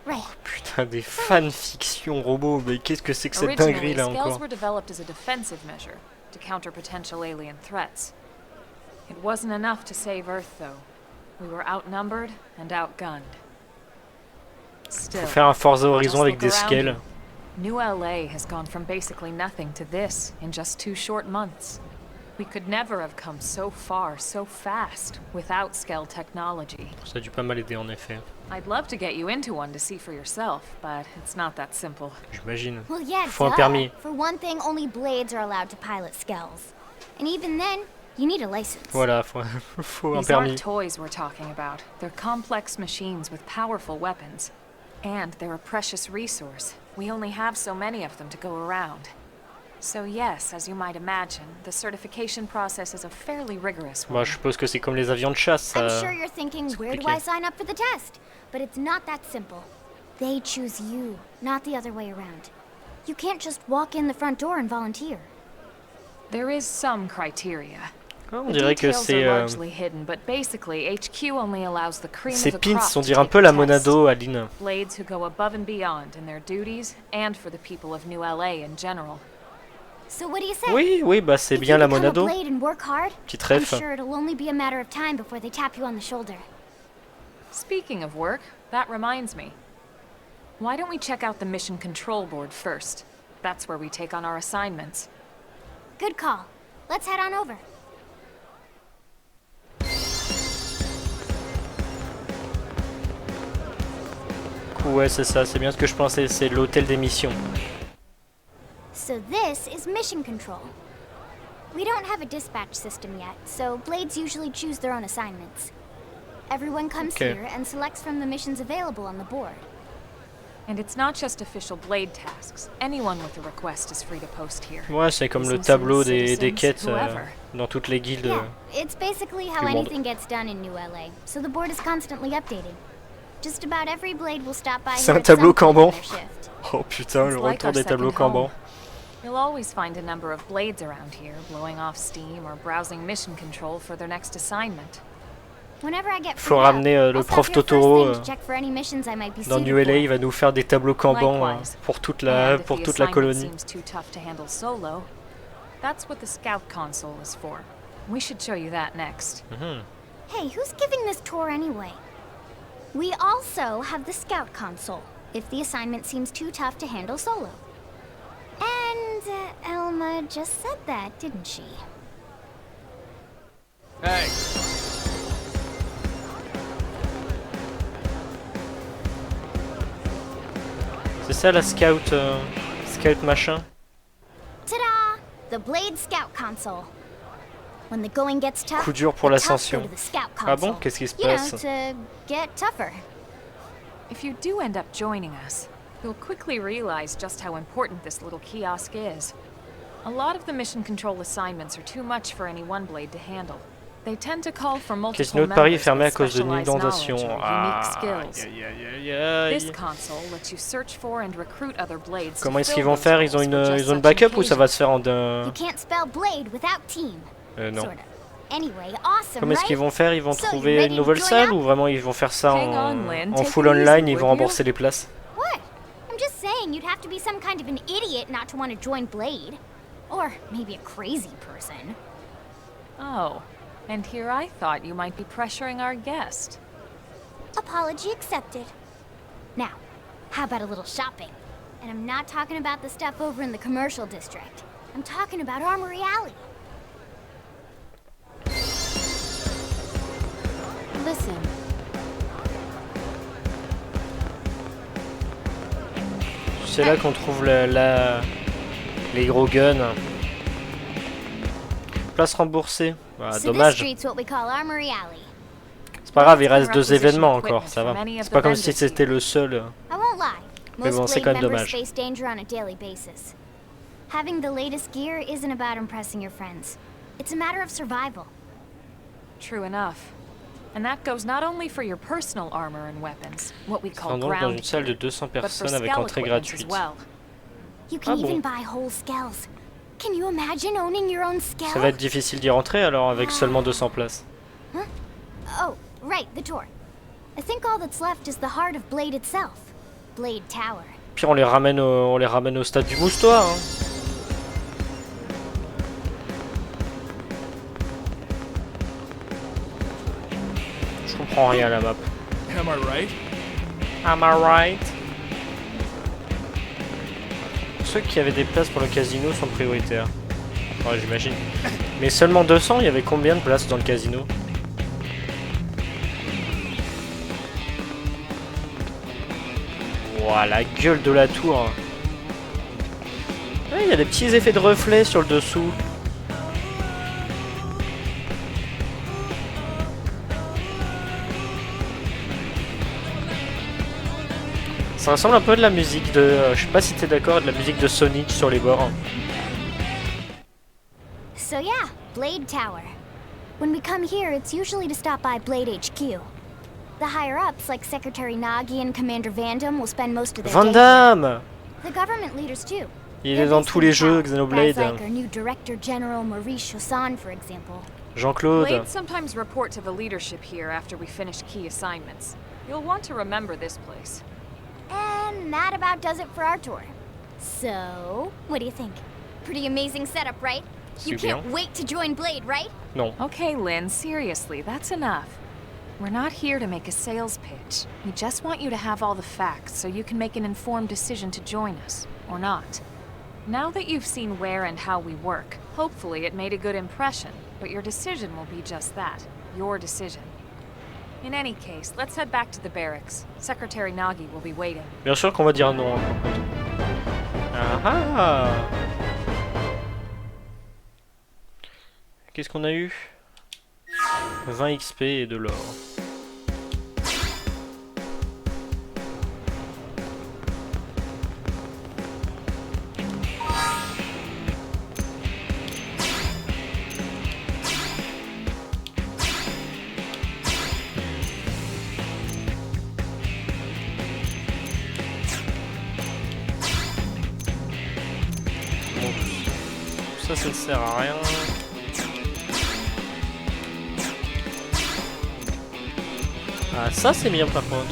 right. Oh, putain, des fanfictions robots, mais qu'est-ce que c'est que cette dinguerie là encore? Skells were developed as a defensive measure to counter potential alien threats. It wasn't enough to save Earth, though. We were outnumbered and outgunned. Still, faut faire un Forza Horizon avec des scales. New LA has gone from basically nothing to this in just 2 short months. We could never have come so far, so fast, without Skell technology. Ça a dû pas mal aider en effet. I'd love to get you into one to see for yourself, but it's not that simple. J'imagine. Well, yeah, faut un permis. For one thing, only Blades are allowed to pilot Skells. And even then, you need a license. Voilà, faut un These permis. aren't toys we're talking about. They're complex machines with powerful weapons. And they're a precious resource. We only have so many of them to go around. So yes, as you might imagine, the certification process is a fairly rigorous one. Bah, je suppose que c'est comme les avions de chasse. I'm sure you're thinking, where do I sign up for the test? But it's not that simple. They choose you, not the other way around. You can't just walk in the front door and volunteer. There is some criteria. On dirait que c'est ces pins, on dirait un peu la Monado, Aline. Blades who go above and beyond in their duties and for the people of New LA in general. So what do you say? Oui, oui, bah c'est bien la Monado. Petite ref. I'm sure it'll only be a matter of time before they tap you on the shoulder. Speaking of work, that reminds me. Why don't we check out the mission control board first? That's where we take on our assignments. Good call. Let's head on over. Ouais, c'est ça, c'est bien ce que je pensais, c'est l'hôtel des missions. So this is mission control. We don't have a dispatch system yet, so Blades usually choose their own assignments. Everyone comes here and selects from the missions available on the board. And it's not just official Blade tasks. Anyone with a request is free to post here. Ouais, c'est comme le tableau des quêtes dans toutes les guildes. Yeah, it's basically how anything gets done in New LA, so the board is constantly updating. Just about every Blade will stop by. C'est un tableau Kanban. Oh putain, le retour des tableaux Kanban. You'll always find a number of Blades around here, blowing off steam or browsing mission control for their next assignment. Faut ramener le prof Totoro dans New LA, il va nous faire des tableaux Kanban pour toute la colonie. That's what the scout console is for. We should show you that next. Hey, who's giving this tour anyway? We also have the scout console, if the assignment seems too tough to handle solo. And Elma just said that, didn't she? Hey! C'est ça la scout machin. Ta-da! The Blade Scout Console. When the going gets tough, coup dur pour l'ascension. Ah bon? Qu'est-ce qui se passe? You know, to get tougher. If you do end up joining us, you'll quickly realize just how important this little kiosk is. A lot of the mission control assignments are too much for any one Blade to handle. They tend to call for multiple Casino de Paris est fermé à with cause d'une specialized knowledge inondation. or unique skills. This console lets you search for and recruit other Blades. Comment est-ce qu'ils vont faire? Ils ont une backup ou ça va se faire en You can't spell Blade without team. non. Sort of. Anyway, awesome, Comment est-ce qu'ils vont faire? Ils vont So, trouver you ready une nouvelle to salle join ou vraiment ils vont faire ça Lynn, en take full it easy, online, ils vont would you? rembourser les places? What? I'm just saying you'd have to be some kind of an idiot not to want to join Blade. Or maybe a crazy person. Oh, and here I thought you might be pressuring our guest. Apology accepted. Now, how about a little shopping? And I'm not talking about the stuff over in the commercial district. I'm talking about Armory Alley. Listen. C'est là qu'on trouve les gros guns. Place remboursée. Voilà, dommage. C'est pas grave, il reste 2 événements encore, ça va. C'est pas comme si c'était le seul. Mais bon, c'est quand même dommage. Having the latest gear isn't about impressing your friends. It's a matter of survival. True enough. And that goes not only for your personal armor and weapons, what we call Donc dans ground une salle de gear, 200 but for personnes avec skell entrée equipment as gratuite. well. You can even buy whole skells. Can you imagine owning your own skell? Ça va être difficile d'y rentrer alors avec seulement 200 places. Huh? Oh, right, the tour. I think all that's left is the heart of Blade itself. Blade Tower. Puis on les ramène au stade du Moustoir. Hein. Je comprends rien à la map. Am I right? Am I right? Ceux qui avaient des places pour le casino sont prioritaires. Ouais, j'imagine. Mais seulement 200, il y avait combien de places dans le casino? Ouah, la gueule de la tour. Il y a des petits effets de reflets sur le dessous. Ça ressemble un peu à de la musique de... je sais pas si t'es d'accord, de la musique de Sonic sur les bords. So yeah, Blade Tower. When we come here, it's usually to stop by Blade HQ. The higher-ups, like Secretary Nagi and Commander Vandam, will spend most of their day Vandam! The government leaders too. Il est dans tous les jeux, Xenoblade. Guys like our new Director General Maurice Chausson, for example. Jean-Claude. Blades sometimes report to the leadership here after we finish key assignments. You'll want to remember this place. And that about does it for our tour. So, what do you think? Pretty amazing setup, right? You can't wait to join Blade, right? Non. Okay, Lynn, seriously, that's enough. We're not here to make a sales pitch. We just want you to have all the facts so you can make an informed decision to join us, or not. Now that you've seen where and how we work, hopefully it made a good impression, but your decision will be just that, your decision. In any case, let's head back to the barracks. Secretary Nagi will be waiting. Bien sûr qu'on va dire non. Ah ah. Qu'est-ce qu'on a eu? 20 XP et de l'or. Ça ne sert à rien. Ah, ça c'est bien par contre.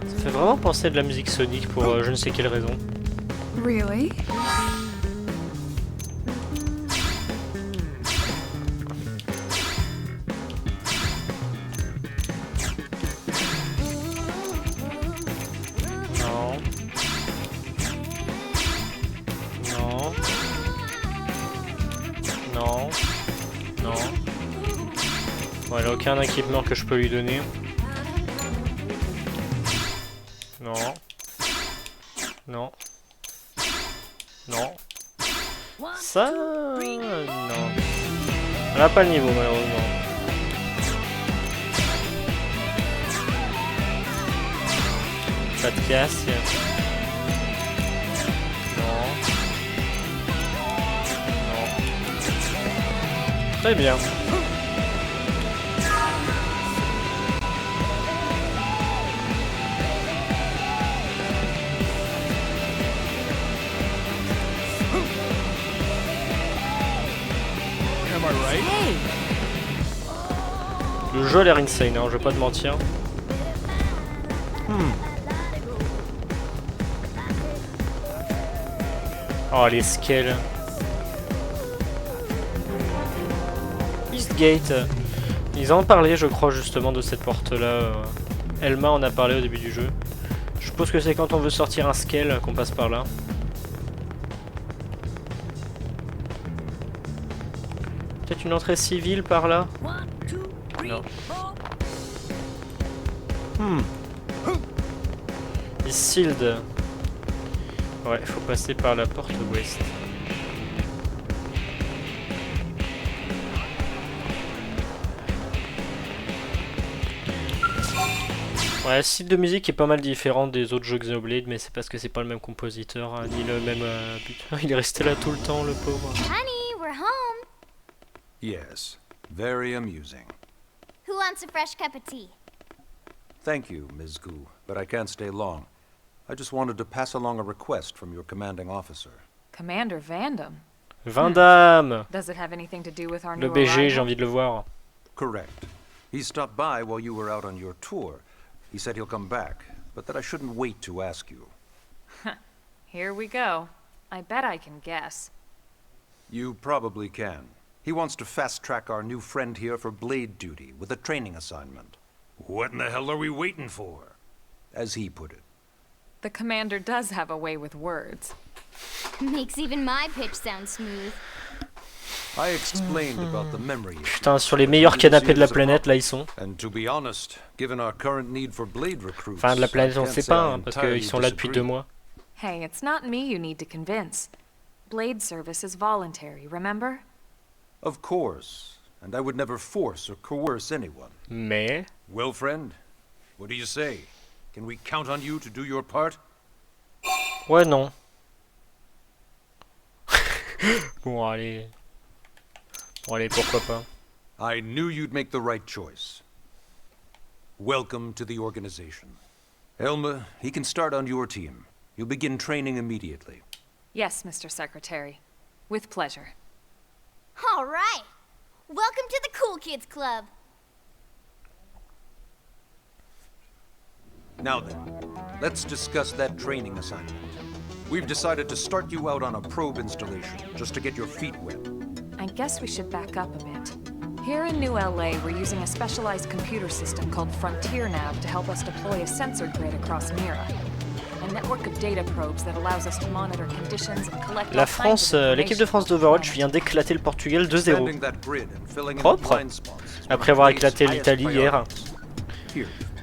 Ça fait vraiment penser à de la musique Sonic pour je ne sais quelle raison. Really? Bon, elle a aucun équipement que je peux lui donner. Non. Non. Non. Ça... Non. Elle a pas le niveau malheureusement. Pas de casse. Non. Non. Très bien. Le jeu a l'air insane, hein, je vais pas te mentir. Oh les scales. Eastgate. Ils en ont parlé je crois justement de cette porte là. Elma en a parlé au début du jeu. Je suppose que c'est quand on veut sortir un scale qu'on passe par là. Peut-être une entrée civile par là? Non. Sealed. Ouais, il faut passer par la porte ouest. Ouais, le style de musique est pas mal différent des autres jeux Xenoblade, mais c'est parce que c'est pas le même compositeur, hein, ni le même but. Il est resté là tout le temps, le pauvre. Honey, we're home. Yes, very amusing. Who wants a fresh cup of tea? Thank you, Ms. Gu, but I can't stay long. I just wanted to pass along a request from your commanding officer. Commander Vandam? Vandam! Does it have anything to do with our new Le BG, arrival? j'ai envie de le voir. Correct. He stopped by while you were out on your tour. He said he'll come back, but that I shouldn't wait to ask you. Here we go. I bet I can guess. You probably can. He wants to fast-track our new friend here for blade duty with a training assignment. What in the hell are we waiting for? As he put it. The commander does have a way with words. Makes even my pitch sound smooth. I explained about the memory issue. Putain, sur les meilleurs canapés de la planète, là, ils sont. And to be honest, given our current need for blade recruits, Enfin, de la planète, on I can't sait say pas, I hein, parce entirely qu'ils sont là depuis 2 disagree. mois. Hey, it's not me you need to convince. Blade service is voluntary, remember? Of course, and I would never force or coerce anyone. Mais... Well, friend, what do you say? Can we count on you to do your part? Ouais, non. Bon, allez. Bon, allez, pourquoi pas. I knew you'd make the right choice. Welcome to the organization. Elma, he can start on your team. You'll begin training immediately. Yes, Mr. Secretary. With pleasure. All right. Welcome to the Cool Kids Club. Now then, let's discuss that training assignment. We've decided to start you out on a probe installation, just to get your feet wet. I guess we should back up a bit. Here in New LA, we're using a specialized computer system called Frontier Nav to help us deploy a sensor grid across Mira. A network of data probes that allows us to monitor conditions and collect La France, l'équipe de France d'Overwatch vient d'éclater le Portugal 2-0. Propre. Après avoir éclaté l'Italie hier.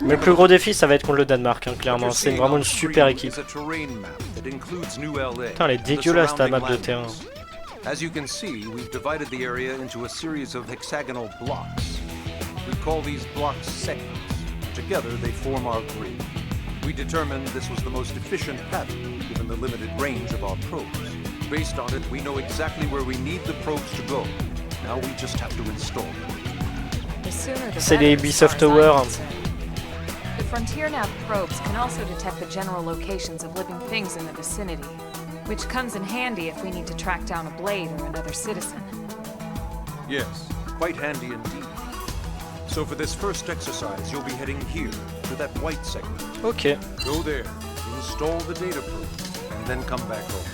Mais le plus gros défi, ça va être contre le Danemark, hein, clairement. C'est vraiment une super équipe. Putain, elle est dégueulasse ta map de terrain. As you can see, we've divided the area into a series of hexagonal blocks. We call these blocks segments. Together, they form our grid. We determined this was the most efficient pattern, given the limited range of our probes. Based on it, we know exactly where we need the probes to go. Now we just have to install them. C'est les Ubisoft Tower. The Frontier Nav probes can also detect the general locations of living things in the vicinity, which comes in handy if we need to track down a blade or another citizen. Yes, quite handy indeed. So for this first exercise, you'll be heading here, to that white segment. Ok. Go there, install the data probes, and then come back home.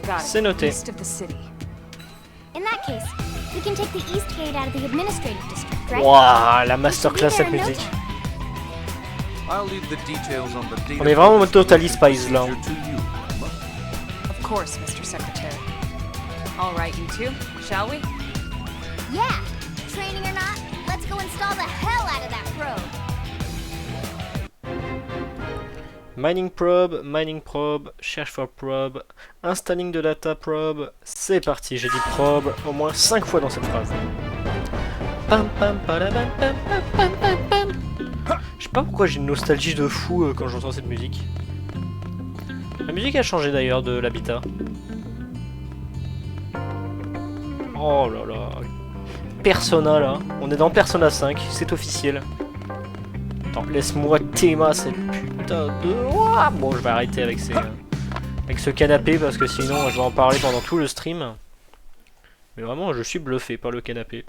Got it. C'est noté. East of the city. In that case, we can take the east gate out of the administrative district, right? Waouh, la masterclass cette musique. I'll leave the details on the data. On est vraiment en Totally Spies là. Of course, Mr. Secretary. All right, you two, shall we? Yeah. Training or not, let's go install the hell out of that probe. Mining probe, cherche for probe, installing de data probe, c'est parti, j'ai dit probe au moins 5 fois dans cette phrase. Pam pam padabam, pam pam pam pam pam. Je sais pas pourquoi j'ai une nostalgie de fou quand j'entends cette musique. La musique a changé d'ailleurs de l'habitat. Oh là là. Persona là, on est dans Persona 5, c'est officiel. Attends, laisse-moi Théma cette putain de... Ouah, bon, je vais arrêter avec ce canapé parce que sinon je vais en parler pendant tout le stream. Mais vraiment, je suis bluffé par le canapé.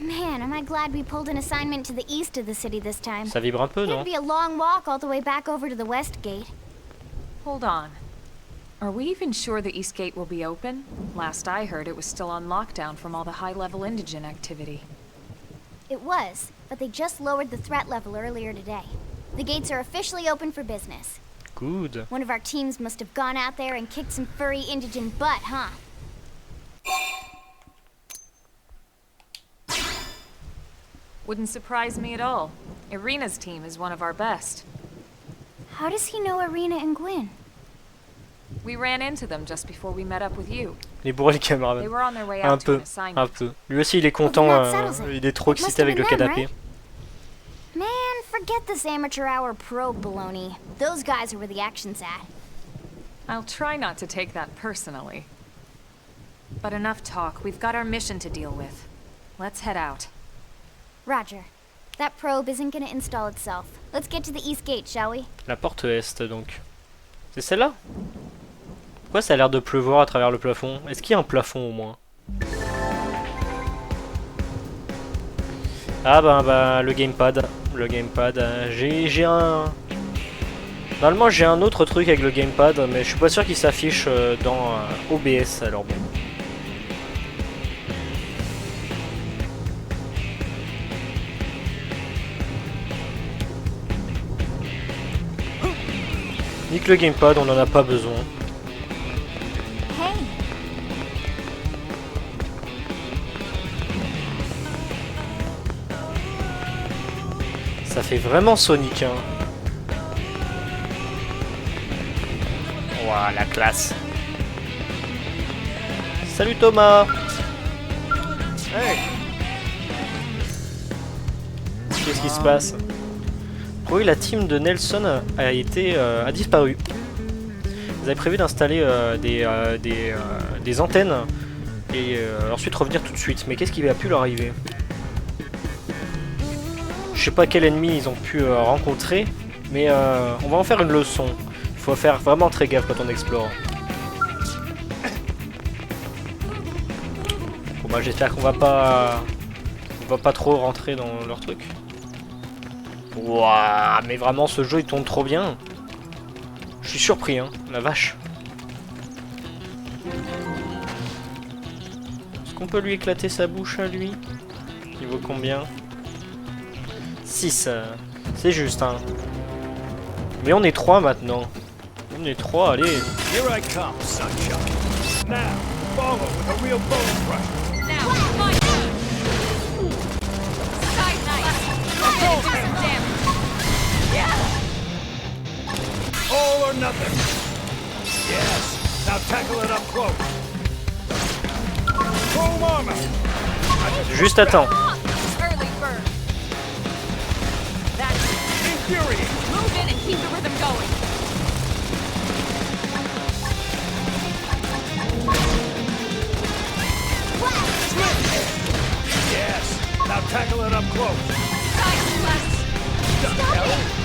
Man, am I glad we pulled an assignment to the east of the city this time. Ça vibre un peu, non? It'd be a long walk all the way back over to the west gate. Hold on. Are we even sure the East Gate will be open? Last I heard, it was still on lockdown from all the high-level indigent activity. It was, but they just lowered the threat level earlier today. The gates are officially open for business. Good. One of our teams must have gone out there and kicked some furry indigent butt, huh? Wouldn't surprise me at all. Irina's team is one of our best. How does he know Irina and Gwyn? We ran into them just before we met up with you. Il est bourré le camarade. They were on their way Un out to an peu, assignment. un peu. Lui aussi il est content, il est trop excité avec le canapé. Man, forget this amateur hour probe baloney. Those guys are where the action's at. I'll try not to take that personally. But enough talk. We've got our mission to deal with. Let's head out. Roger. That probe isn't gonna install itself. Let's get to the east gate, shall we? La porte est donc. C'est celle-là? Pourquoi ça a l'air de pleuvoir à travers le plafond? Est-ce qu'il y a un plafond au moins? Ah bah le gamepad. Le gamepad. J'ai un... Normalement j'ai un autre truc avec le gamepad, mais je suis pas sûr qu'il s'affiche dans OBS, alors bon. Nique le gamepad, on n'en a pas besoin. Hey. Ça fait vraiment Sonic, hein. Ouah, la classe. Salut Thomas. Hey. Qu'est-ce qui se passe? Oui, la team de Nelson a disparu. Ils avaient prévu d'installer des antennes et ensuite revenir tout de suite. Mais qu'est-ce qui a pu leur arriver? Je sais pas quel ennemi ils ont pu rencontrer, mais on va en faire une leçon. Il faut faire vraiment très gaffe quand on explore. Bon bah j'espère qu'on va pas trop rentrer dans leur truc. Waouh, mais vraiment ce jeu il tourne trop bien. Je suis surpris, hein, la vache. Est-ce qu'on peut lui éclater sa bouche à lui? Niveau combien? 6. C'est juste, hein. Mais on est 3 maintenant. On est 3, allez. Here I come, sunshine. Now, follow with a real bone crush. Now, my turn! Side knife! Try to do some damage! Yeah! All or nothing. Yes. Now tackle it up close. Chrome armor. Juste attends. Early bird! That's Infuriate. move in and keep the rhythm going! Yes. Now tackle it up close. Side slash! Stop it.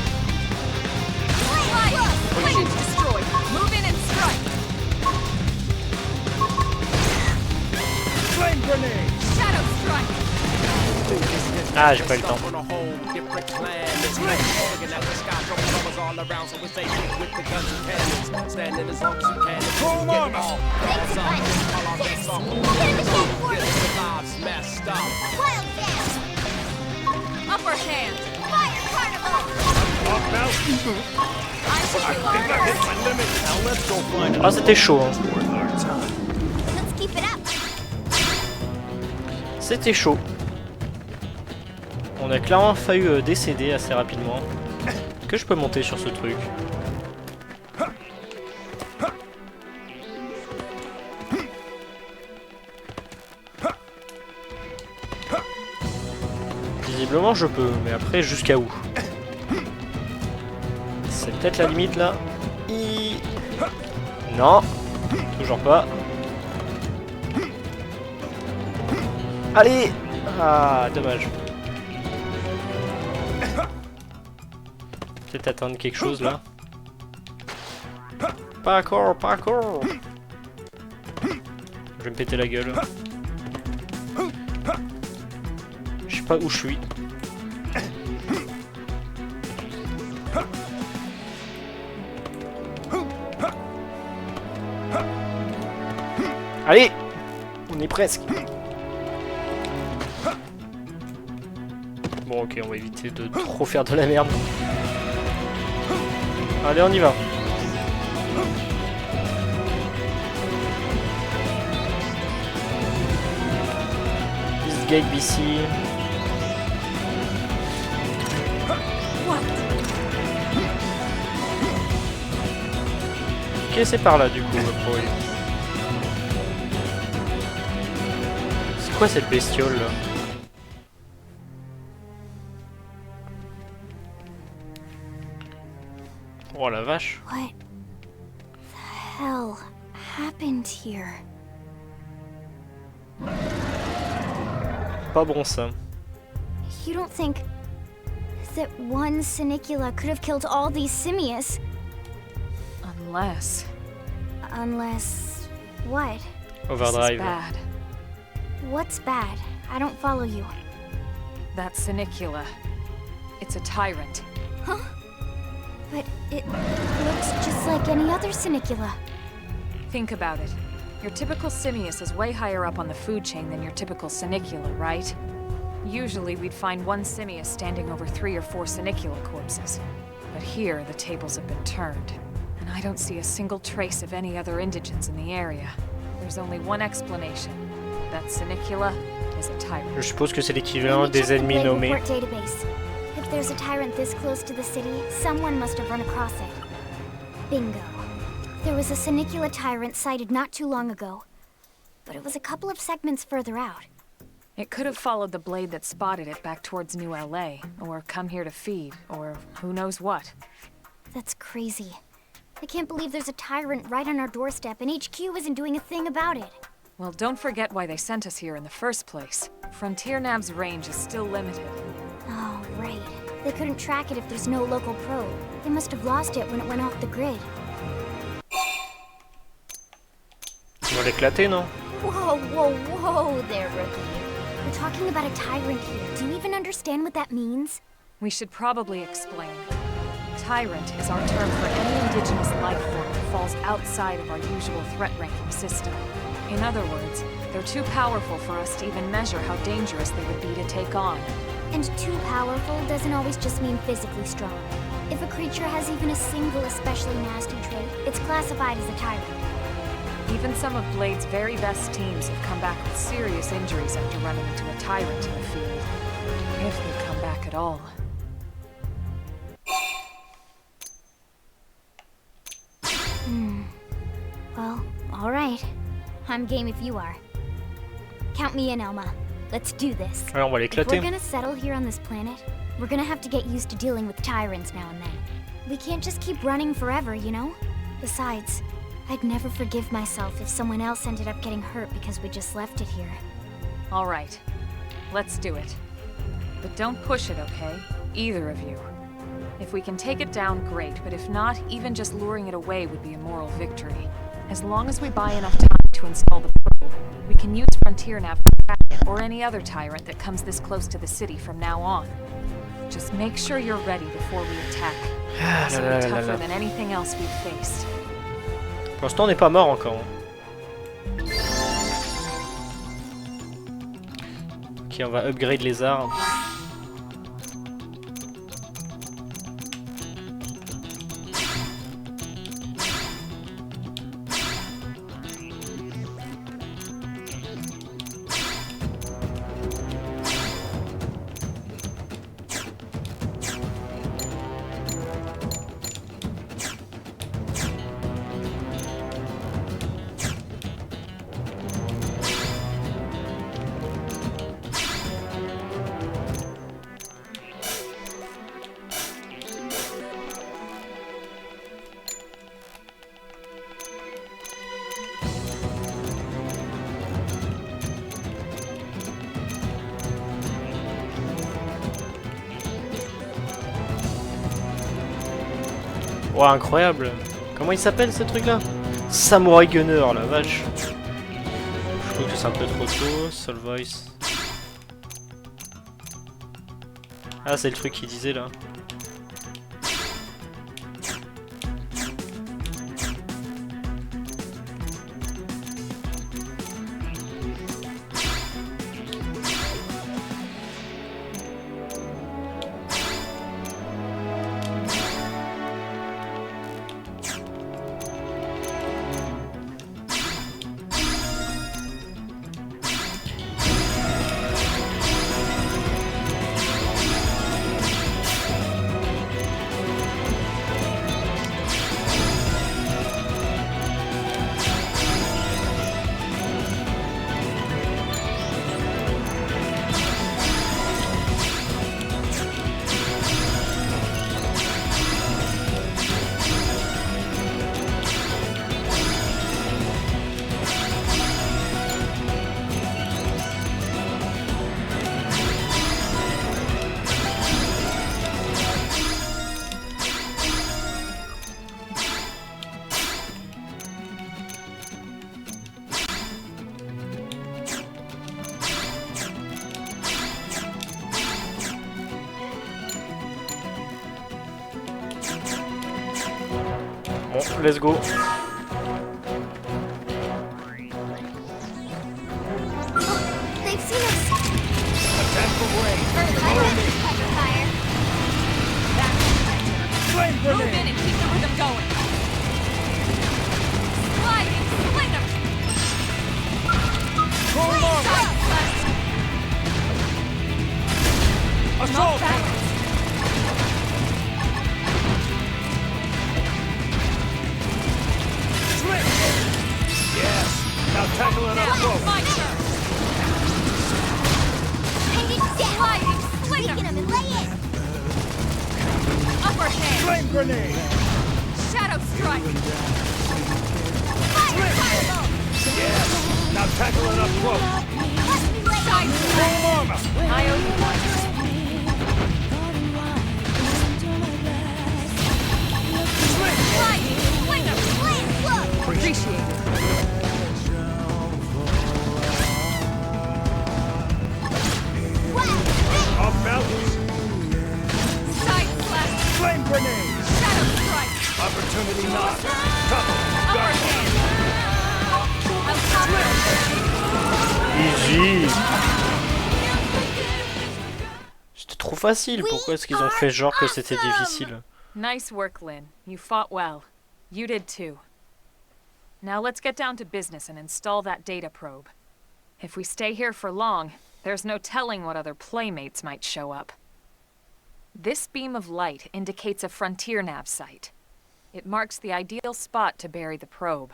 Planes destroyed! Move in and strike! Flame grenade. Shadow strike! Ah, j'ai pas eu le temps. Chrome armor. Upper hand! Off now. I think I hit my limit. Now let's go find Ah, c'était chaud, hein. worth our time. Let's keep it up. C'était chaud. On a clairement failli décéder assez rapidement. Que je peux monter sur ce truc? Visiblement je peux, mais après jusqu'à où? C'est peut-être la limite là. Non, toujours pas. Allez! Ah, dommage. Peut-être attendre quelque chose là. Parkour, parkour! Je vais me péter la gueule. Je sais pas où je suis. Allez! On est presque. Bon ok, on va éviter de trop faire de la merde. Allez, on y va. Eastgate BC. Ok, c'est par là du coup. Oui. C'est quoi cette bestiole là? Oh la vache. What the hell happened here? Pas bon ça. You don't think that one Sinicula could have killed all these simius? Unless... Unless... what? This is Overdrive. bad. What's bad? I don't follow you. That Sinicula. It's a tyrant. Huh? But it looks just like any other Sinicula. Think about it. Your typical simius is way higher up on the food chain than your typical Sinicula, right? Usually we'd find one simius standing over 3 or 4 Sinicula corpses. But here, the tables have been turned. And I don't see a single trace of any other indigents in the area. There's only one explanation. That Sinicula is a tyrant. Je suppose que c'est l'équivalent Let me des check the ennemis Blade nommés. Report database. If there's a tyrant this close to the city, someone must have run across it. Bingo. There was a Sinicula tyrant sighted not too long ago. But it was a couple of segments further out. It could have followed the blade that spotted it back towards New LA, or come here to feed, or who knows what. That's crazy. I can't believe there's a tyrant right on our doorstep and HQ isn't doing a thing about it. Well, don't forget why they sent us here in the first place. Frontier Nav's range is still limited. Oh, right. They couldn't track it if there's no local probe. They must have lost it when it went off the grid. On va l'éclater, non? Whoa, whoa, whoa there, Rookie. We're talking about a tyrant here. Do you even understand what that means? We should probably explain. Tyrant is our term for any indigenous life form that falls outside of our usual threat ranking system. In other words, They're too powerful for us to even measure how dangerous they would be to take on. And too powerful doesn't always just mean physically strong. If a creature has even a single especially nasty trait, it's classified as a tyrant. Even some of Blade's very best teams have come back with serious injuries after running into a tyrant in the field. If they come back at all. Well, alright. I'm game if you are. Count me in, Elma. Let's do this. Alors, on va If we're l'éclater. gonna settle here on this planet, we're gonna have to get used to dealing with tyrants now and then. We can't just keep running forever, you know? Besides, I'd never forgive myself if someone else ended up getting hurt because we just left it here. All right. Let's do it. But don't push it, okay? Either of you. If we can take it down, great, but if not, even just luring it away would be a moral victory. As long as we buy enough time to install the probe, we can use Frontier Nav to track it or any other tyrant that comes this close to the city from now on. Just make sure you're ready before we attack. This will be tougher than anything else we've faced. Pour l'instant, on n'est pas mort encore. Ok, on va upgrade les armes. Wow, incroyable. Comment il s'appelle ce truc là? Samurai Gunner, la vache. Je trouve que c'est un peu trop tôt. Soul Voice. Ah, c'est le truc qu'il disait là. Bon, let's go. They've seen us! Attack from range. Follow me! Fire! Flame Move in grenade. and keep the rhythm going. Sliding splinter. Roll armor. Side slash. Assault. Balance. Slip. Yes. Now tackle it up Now, close. my turn. Sliding splinter. Taking them and lay in! Upper hand. Flame grenade. Shadow strike. Fireball! Yes. Now tackle it up close. Watch me lay Side in! slash. Roll armor. I owe you one. Slip. Sliding splinter. Flame flow! Appreciate it. Off mountains. Side slash. Flame grenade. Shadow strike. Opportunity knock. Cover. Upper Got it. hand. I'll cover. Easy. C'était trop facile. Pourquoi est-ce qu'ils ont fait genre que c'était difficile? Nice work, Lynn. You fought well. You did too. Now let's get down to business and install that data probe. If we stay here for long, there's no telling what other playmates might show up. This beam of light indicates a frontier nav site. It marks the ideal spot to bury the probe.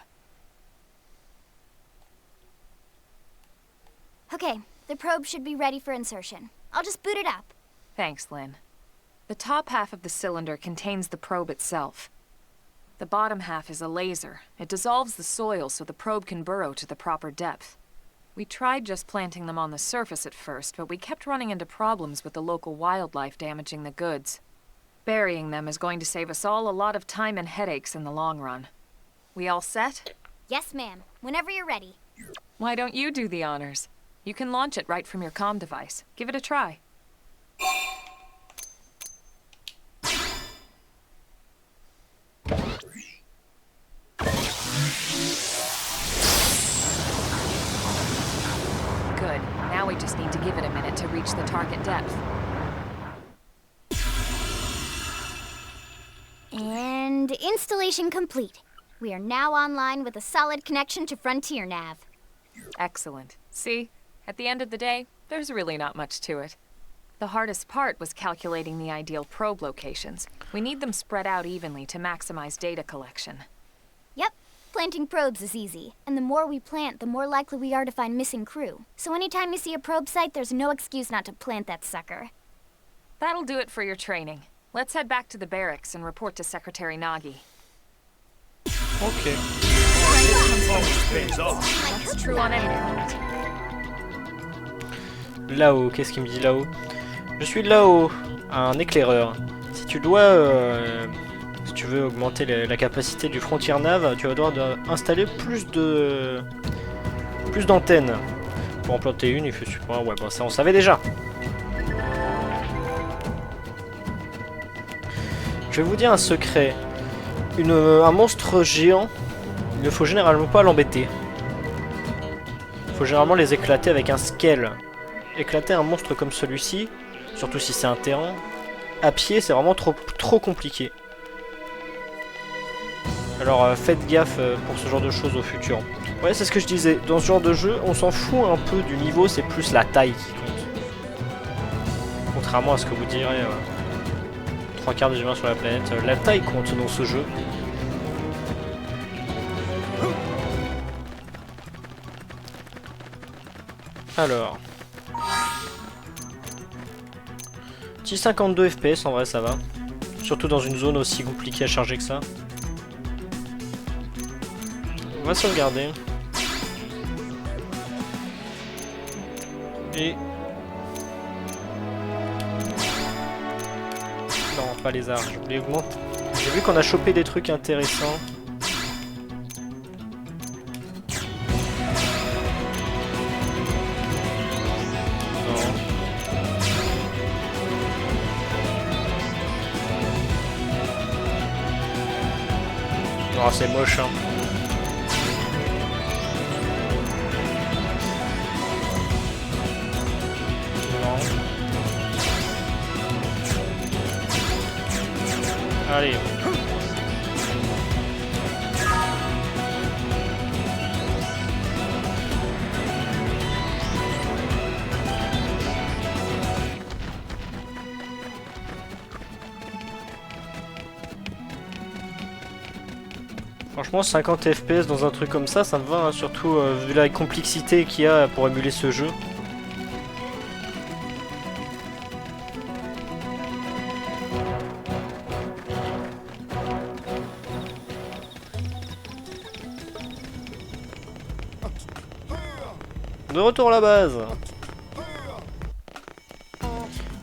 Okay, the probe should be ready for insertion. I'll just boot it up. Thanks, Lynn. The top half of the cylinder contains the probe itself. The bottom half is a laser. It dissolves the soil so the probe can burrow to the proper depth. We tried just planting them on the surface at first, but we kept running into problems with the local wildlife damaging the goods. Burying them is going to save us all a lot of time and headaches in the long run. We all set? Yes, ma'am. Whenever you're ready. Why don't you do the honors? You can launch it right from your comm device. Give it a try. Good. Now we just need to give it a minute to reach the target depth. And installation complete. We are now online with a solid connection to Frontier Nav. Excellent. See? At the end of the day, there's really not much to it. The hardest part was calculating the ideal probe locations. We need them spread out evenly to maximize data collection. Yep. Planting probes is easy, and the more we plant, the more likely we are to find missing crew. So anytime you see a probe site, there's no excuse not to plant that sucker. That'll do it for your training. Let's head back to the barracks and report to Secretary Nagy. Ok. True on anything. Là-haut, qu'est-ce qu'il me dit là-haut? Je suis là-haut, un éclaireur. Si tu dois, si tu veux augmenter la capacité du Frontier Nav, tu vas devoir installer plus d'antennes. Pour en planter une, il faut supprimer. Ouais, bon, ça on savait déjà. Je vais vous dire un secret. Un monstre géant, il ne faut généralement pas l'embêter. Il faut généralement les éclater avec un scale. Éclater un monstre comme celui-ci, surtout si c'est un terrain, à pied, c'est vraiment trop compliqué. Alors faites gaffe pour ce genre de choses au futur. Ouais, c'est ce que je disais. Dans ce genre de jeu, on s'en fout un peu du niveau, c'est plus la taille qui compte. Contrairement à ce que vous direz 3/4 des humains sur la planète, la taille compte dans ce jeu. Alors... Petit 52 FPS, en vrai ça va. Surtout dans une zone aussi compliquée à charger que ça. On va sauvegarder. Et... Non, pas les arts, je voulais augmenter. J'ai vu qu'on a chopé des trucs intéressants. Oh, c'est moche, hein. Non. Allez. Franchement 50 FPS dans un truc comme ça me va, hein, surtout vu la complexité qu'il y a pour émuler ce jeu. De retour à la base.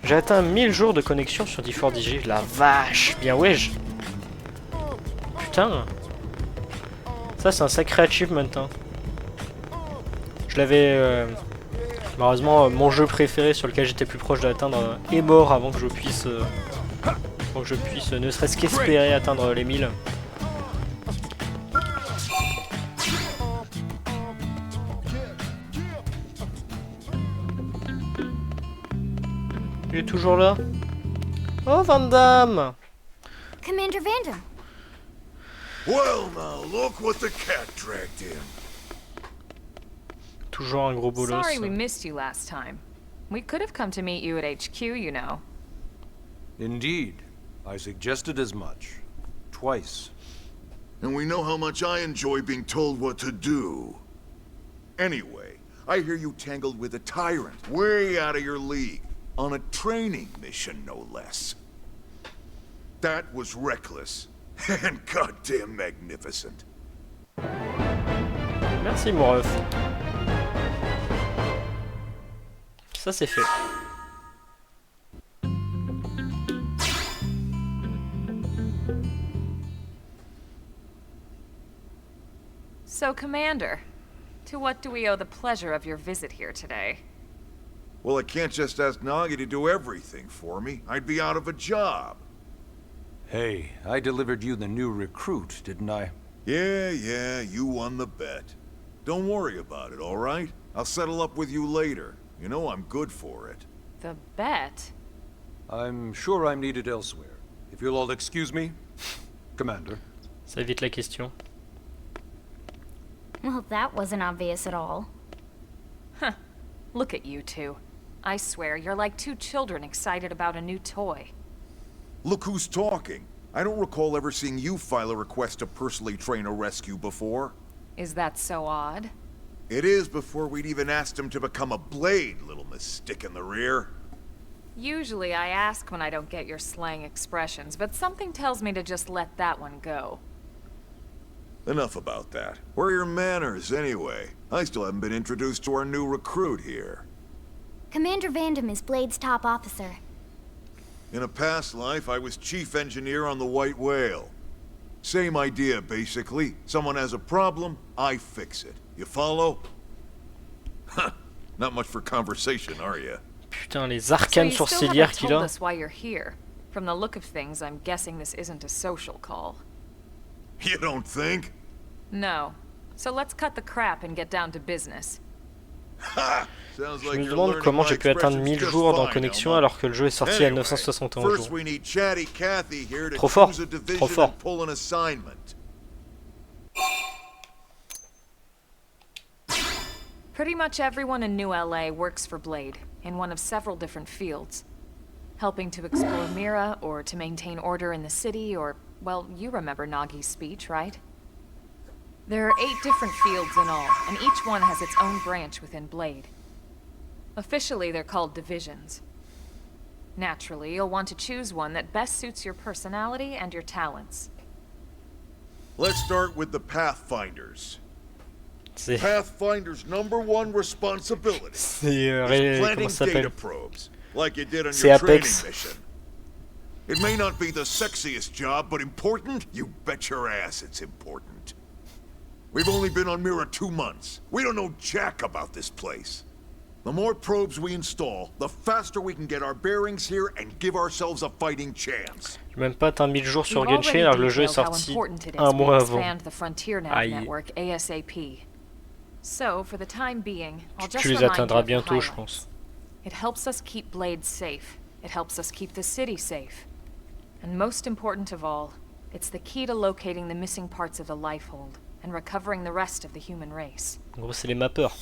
J'ai atteint 1000 jours de connexion sur D4DG, la vache, bien wesh. Putain. Ça c'est un sacré achievement, hein. Je l'avais... malheureusement mon jeu préféré sur lequel j'étais plus proche d'atteindre est mort avant que je puisse ne serait-ce qu'espérer atteindre les 1000. Il est toujours là. Oh, Van Damme! Commander Vandam. Well, now look what the cat dragged in. Toujours un gros bolos. Sorry we missed you last time. We could have come to meet you at HQ, you know. Indeed. I suggested as much. Twice. And we know how much I enjoy being told what to do. Anyway, I hear you tangled with a tyrant, way out of your league, on a training mission, no less. That was reckless, and goddamn magnificent. Merci, mon ref. Ça, c'est fait. So, Commander, to what do we owe the pleasure of your visit here today? Well, I can't just ask Nagi to do everything for me. I'd be out of a job. Hey, I delivered you the new recruit, didn't I? Yeah, you won the bet. Don't worry about it, all right? I'll settle up with you later. You know I'm good for it. The bet? I'm sure I'm needed elsewhere. If you'll all excuse me, Commander. Ça évite la question. Well, that wasn't obvious at all. Huh. Look at you two. I swear, you're like two children excited about a new toy. Look who's talking. I don't recall ever seeing you file a request to personally train a rescue before. Is that so odd? It is before we'd even asked him to become a blade, little Miss Stick in the Rear. Usually I ask when I don't get your slang expressions, but something tells me to just let that one go. Enough about that. Where are your manners, anyway? I still haven't been introduced to our new recruit here. Commander Vandam is Blade's top officer. In a past life, I was chief engineer on the White Whale. Same idea, basically. Someone has a problem, I fix it. You follow? Huh. Not much for conversation, are you? Putain, les arcanes sourcilières qu'il a. told us why you're here. From the look of things, I'm guessing this isn't a social call. You don't think? No. So let's cut the crap and get down to business. Ha! Sounds Je like me you're demande learning comment my j'ai pu atteindre expressions 1000 just jours dans fine, connexion Elma. alors que le jeu est sorti à Anyway, 971 first jours. we need Chatty Cathy here to Trop fort. choose a Trop division fort. and pull an assignment. Pretty much everyone in New LA works for Blade, in one of several different fields. Helping to explore Mira, or to maintain order in the city, or, well, you remember Nagi's speech, right? There are 8 different fields in all, and each one has its own branch within Blade. Officially, they're called divisions. Naturally, you'll want to choose one that best suits your personality and your talents. Let's start with the Pathfinders. C'est Pathfinder's #1 responsibility c'est is comment planting ça data s'appelle? probes, like you did on C'est your training Apex. mission. It may not be the sexiest job, but important? You bet your ass it's important. We've only been on Mira 2 months. We don't know jack about this place. The more probes we install, the faster we can get our bearings here and give ourselves a fighting chance. J'ai même pas atteint 1000 jours sur We've Genshin already alors que le jeu est detailed how sorti important it is un we mois avant. expand the Frontier Nav Aïe. network ASAP. So, for the time being, I'll just Tu les remind atteindras you of the bientôt, je highlights. pense. It helps us keep Blade safe. It helps us keep the city safe. And most important of all, it's the key to locating the missing parts of the Lifehold and recovering the rest of the human race. En gros, c'est les mappeurs.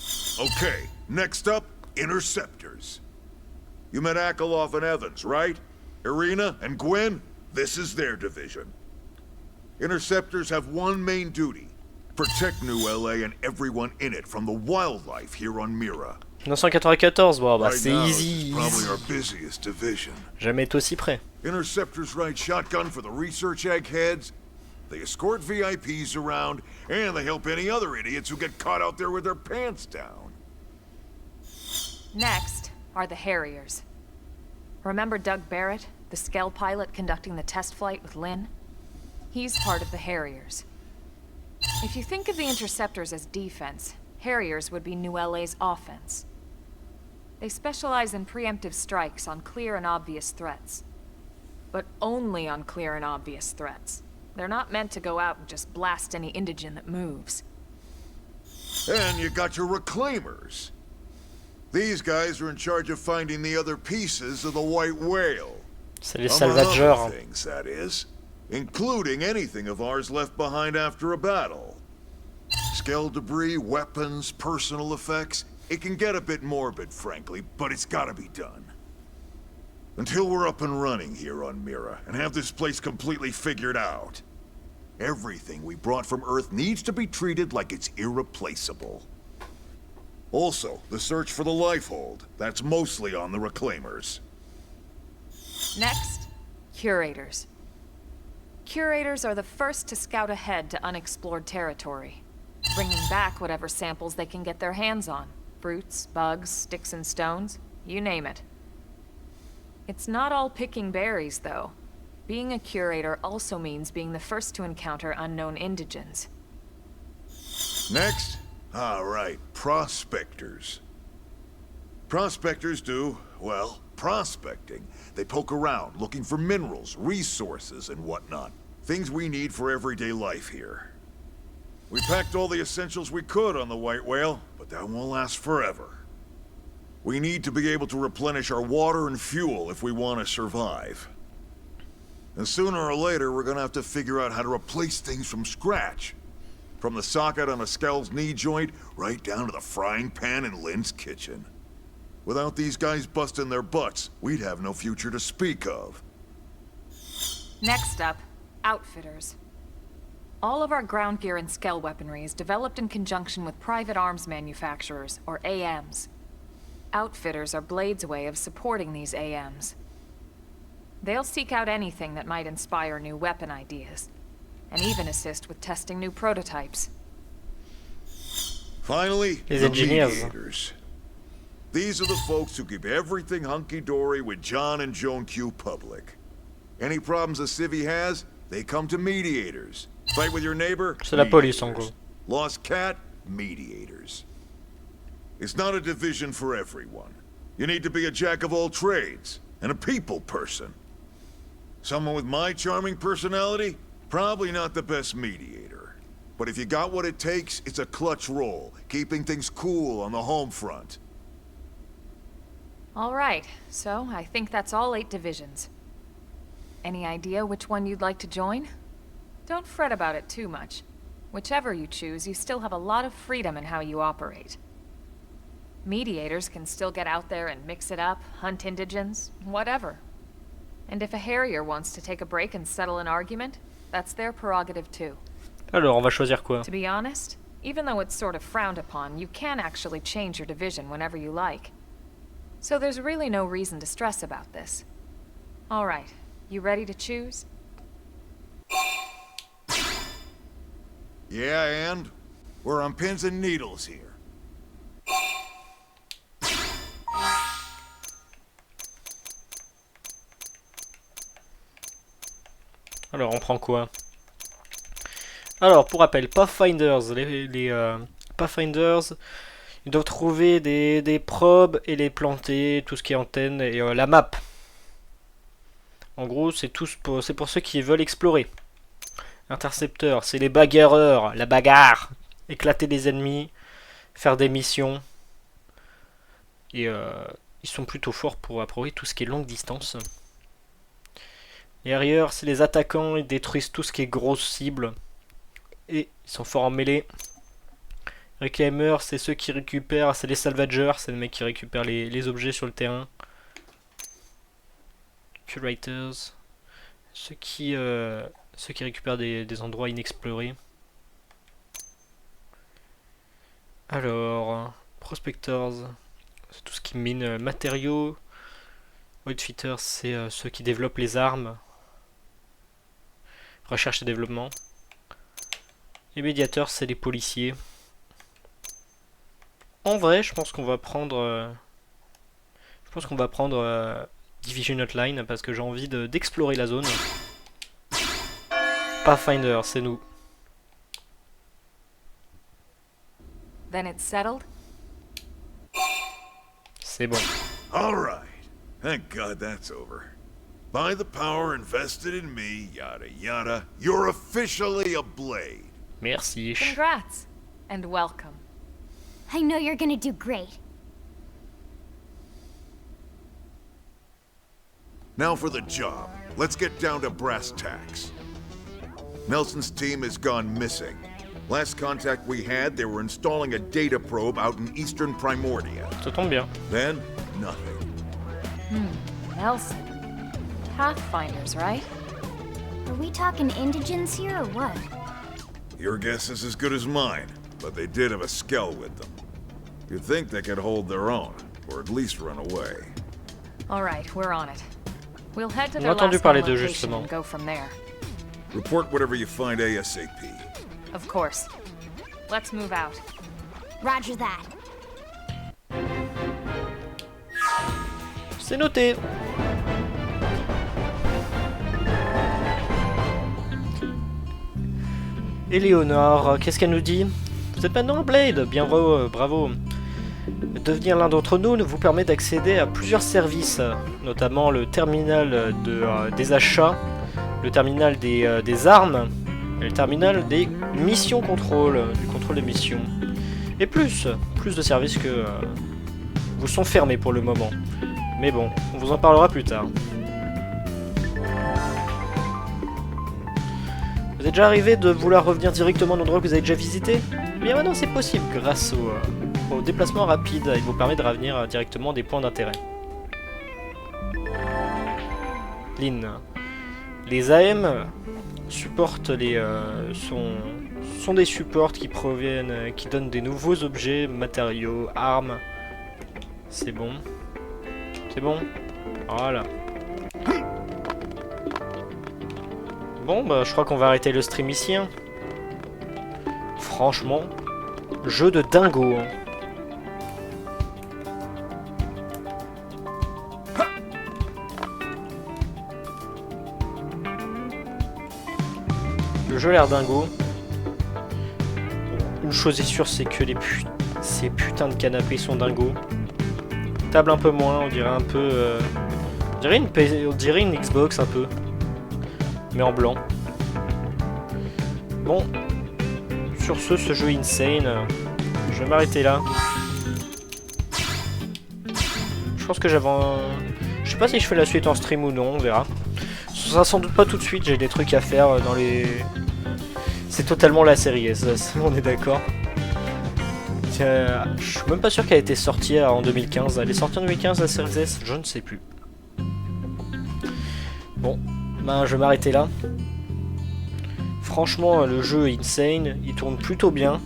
Okay, next up, Interceptors. You met Akeloff and Evans, right? Irina and Gwen? This is their division. Interceptors have one main duty. Protect New LA and everyone in it from the wildlife here on Mira. 1994, bon, bah Right c'est now, easy, it's probably easy. our busiest division. Jamais été aussi près. Interceptors ride shotgun for the research eggheads. They escort VIPs around, and they help any other idiots who get caught out there with their pants down. Next are the Harriers. Remember Doug Barrett, the Skell pilot conducting the test flight with Lynn? He's part of the Harriers. If you think of the Interceptors as defense, Harriers would be New LA's offense. They specialize in preemptive strikes on clear and obvious threats. But only on clear and obvious threats. They're not meant to go out and just blast any indigene that moves. And you got your Reclaimers. These guys are in charge of finding the other pieces of the white whale. C'est les Among other salvageurs. things, that is, including anything of ours left behind after a battle. Skell debris, weapons, personal effects. It can get a bit morbid, frankly, but it's gotta be done. Until we're up and running here on Mira, and have this place completely figured out, everything we brought from Earth needs to be treated like it's irreplaceable. Also, the search for the Lifehold. That's mostly on the Reclaimers. Next, curators. Curators are the first to scout ahead to unexplored territory, bringing back whatever samples they can get their hands on. Fruits, bugs, sticks and stones, you name it. It's not all picking berries, though. Being a curator also means being the first to encounter unknown indigens. Next? All right, prospectors. Prospectors do, well, prospecting. They poke around, looking for minerals, resources, and whatnot. Things we need for everyday life here. We packed all the essentials we could on the White Whale, but that won't last forever. We need to be able to replenish our water and fuel if we want to survive. And sooner or later, we're gonna have to figure out how to replace things from scratch. From the socket on a Skell's knee joint, right down to the frying pan in Lynn's kitchen. Without these guys busting their butts, we'd have no future to speak of. Next up, outfitters. All of our ground gear and Skell weaponry is developed in conjunction with private arms manufacturers, or AMs. Outfitters are Blade's way of supporting these AMs. They'll seek out anything that might inspire new weapon ideas, and even assist with testing new prototypes. Finally, Les the engineers. mediators. These are the folks who keep everything hunky-dory with John and Joan Q public. Any problems a civvy has, they come to mediators. Fight with your neighbor? C'est la police, en mediators. gros. Lost cat? Mediators. It's not a division for everyone. You need to be a jack of all trades, and a people person. Someone with my charming personality? Probably not the best mediator. But if you got what it takes, it's a clutch role, keeping things cool on the home front. All right, so I think that's all 8 divisions. Any idea which one you'd like to join? Don't fret about it too much. Whichever you choose, you still have a lot of freedom in how you operate. Mediators can still get out there and mix it up, hunt indigens, whatever. And if a Harrier wants to take a break and settle an argument, that's their prerogative too. Alors, on va choisir quoi? To be honest, even though it's sort of frowned upon, you can actually change your division whenever you like. So there's really no reason to stress about this. All right, you ready to choose? Yeah, and? We're on pins and needles here. Alors, on prend quoi? Alors, pour rappel, Pathfinders, Pathfinders, ils doivent trouver des probes et les planter, tout ce qui est antenne et la map. En gros, c'est pour ceux qui veulent explorer. Intercepteurs, c'est les bagarreurs, la bagarre, éclater des ennemis, faire des missions. Et ils sont plutôt forts pour approuver tout ce qui est longue distance. Les Harriers, c'est les attaquants, ils détruisent tout ce qui est grosse cible. Et ils sont forts en mêlée. Reclaimers, c'est ceux qui récupèrent, c'est les salvageurs, c'est les mecs qui récupèrent les objets sur le terrain. Curators, ceux qui récupèrent des endroits inexplorés. Alors, Prospectors, c'est tout ce qui mine matériaux. Outfitters, c'est ceux qui développent les armes. Recherche et développement. Les médiateurs, c'est les policiers. En vrai, je pense qu'on va prendre Division Hotline parce que j'ai envie d'explorer la zone. Pathfinder, c'est nous. Then it's settled? C'est bon. All right. Thank God that's over. By the power invested in me, yada yada, you're officially a Blade. Merci. Congrats, and welcome. I know you're gonna do great. Now for the job. Let's get down to brass tacks. Nelson's team has gone missing. Last contact we had, they were installing a data probe out in eastern Primordia. Ça tombe bien. Then, nothing. Nelson. Pathfinders, right? Are we talking indigents here or what? Your guess is as good as mine, but they did have a skell with them. You'd think they could hold their own, or at least run away. Alright, we're on it. We'll head to On a their entendu last parler known d'eux, location justement. and go from there. Report whatever you find ASAP. Of course. Let's move out. Roger that. C'est noté. Eleonore, qu'est-ce qu'elle nous dit? Vous êtes maintenant en Blade, bien bravo. Devenir l'un d'entre nous vous permet d'accéder à plusieurs services, notamment le terminal des achats, le terminal des armes, et le terminal des missions contrôle, du contrôle des missions. Et plus de services que vous sont fermés pour le moment. Mais bon, on vous en parlera plus tard. Vous êtes déjà arrivé de vouloir revenir directement à l'endroit que vous avez déjà visité? Eh bien maintenant c'est possible grâce au déplacement rapide. Il vous permet de revenir directement des points d'intérêt. Lynn. Les AM supportent sont des supports qui donnent des nouveaux objets, matériaux, armes. C'est bon. C'est bon. Voilà. Bon, bah, je crois qu'on va arrêter le stream ici. Hein. Franchement, jeu de dingo. Hein. Le jeu a l'air dingo. Une chose est sûre, c'est que ces putains de canapés sont dingos. Table un peu moins, on dirait un peu... on dirait une Xbox un peu. Mais en blanc. Bon. Sur ce jeu insane, je vais m'arrêter là. Je pense que j'avais... Je sais pas si je fais la suite en stream ou non, on verra. Ce sera sans doute pas tout de suite, j'ai des trucs à faire dans les... C'est totalement la série S, on est d'accord. Je suis même pas sûr qu'elle ait été sortie en 2015. Elle est sortie en 2015 la série S, je ne sais plus. Bon, ben je vais m'arrêter là. Franchement, le jeu est insane, il tourne plutôt bien.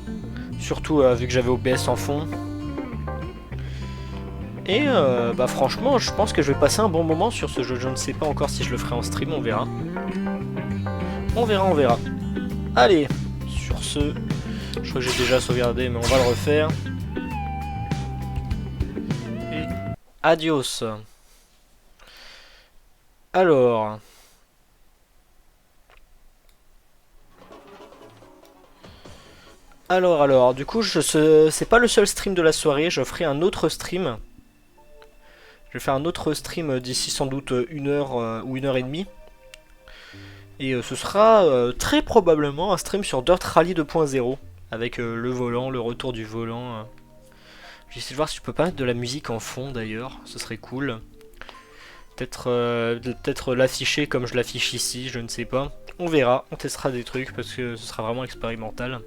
Surtout vu que j'avais OBS en fond. Et bah franchement, je pense que je vais passer un bon moment sur ce jeu. Je ne sais pas encore si je le ferai en stream, on verra. On verra. Allez, sur ce, je crois que j'ai déjà sauvegardé, mais on va le refaire. Et adios. Alors, du coup, c'est pas le seul stream de la soirée, je ferai un autre stream. Je vais faire un autre stream d'ici sans doute 1 heure ou 1 heure et demie. Et ce sera très probablement un stream sur Dirt Rally 2.0. Avec le volant, le retour du volant. Je vais essayer de voir si je peux pas mettre de la musique en fond d'ailleurs, ce serait cool. Peut-être l'afficher comme je l'affiche ici, je ne sais pas. On verra, on testera des trucs parce que ce sera vraiment expérimental.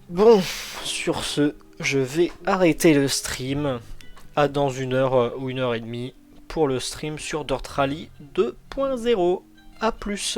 Bon, sur ce, je vais arrêter le stream à dans 1 heure ou 1 heure et demie pour le stream sur Dirt Rally 2.0. A plus.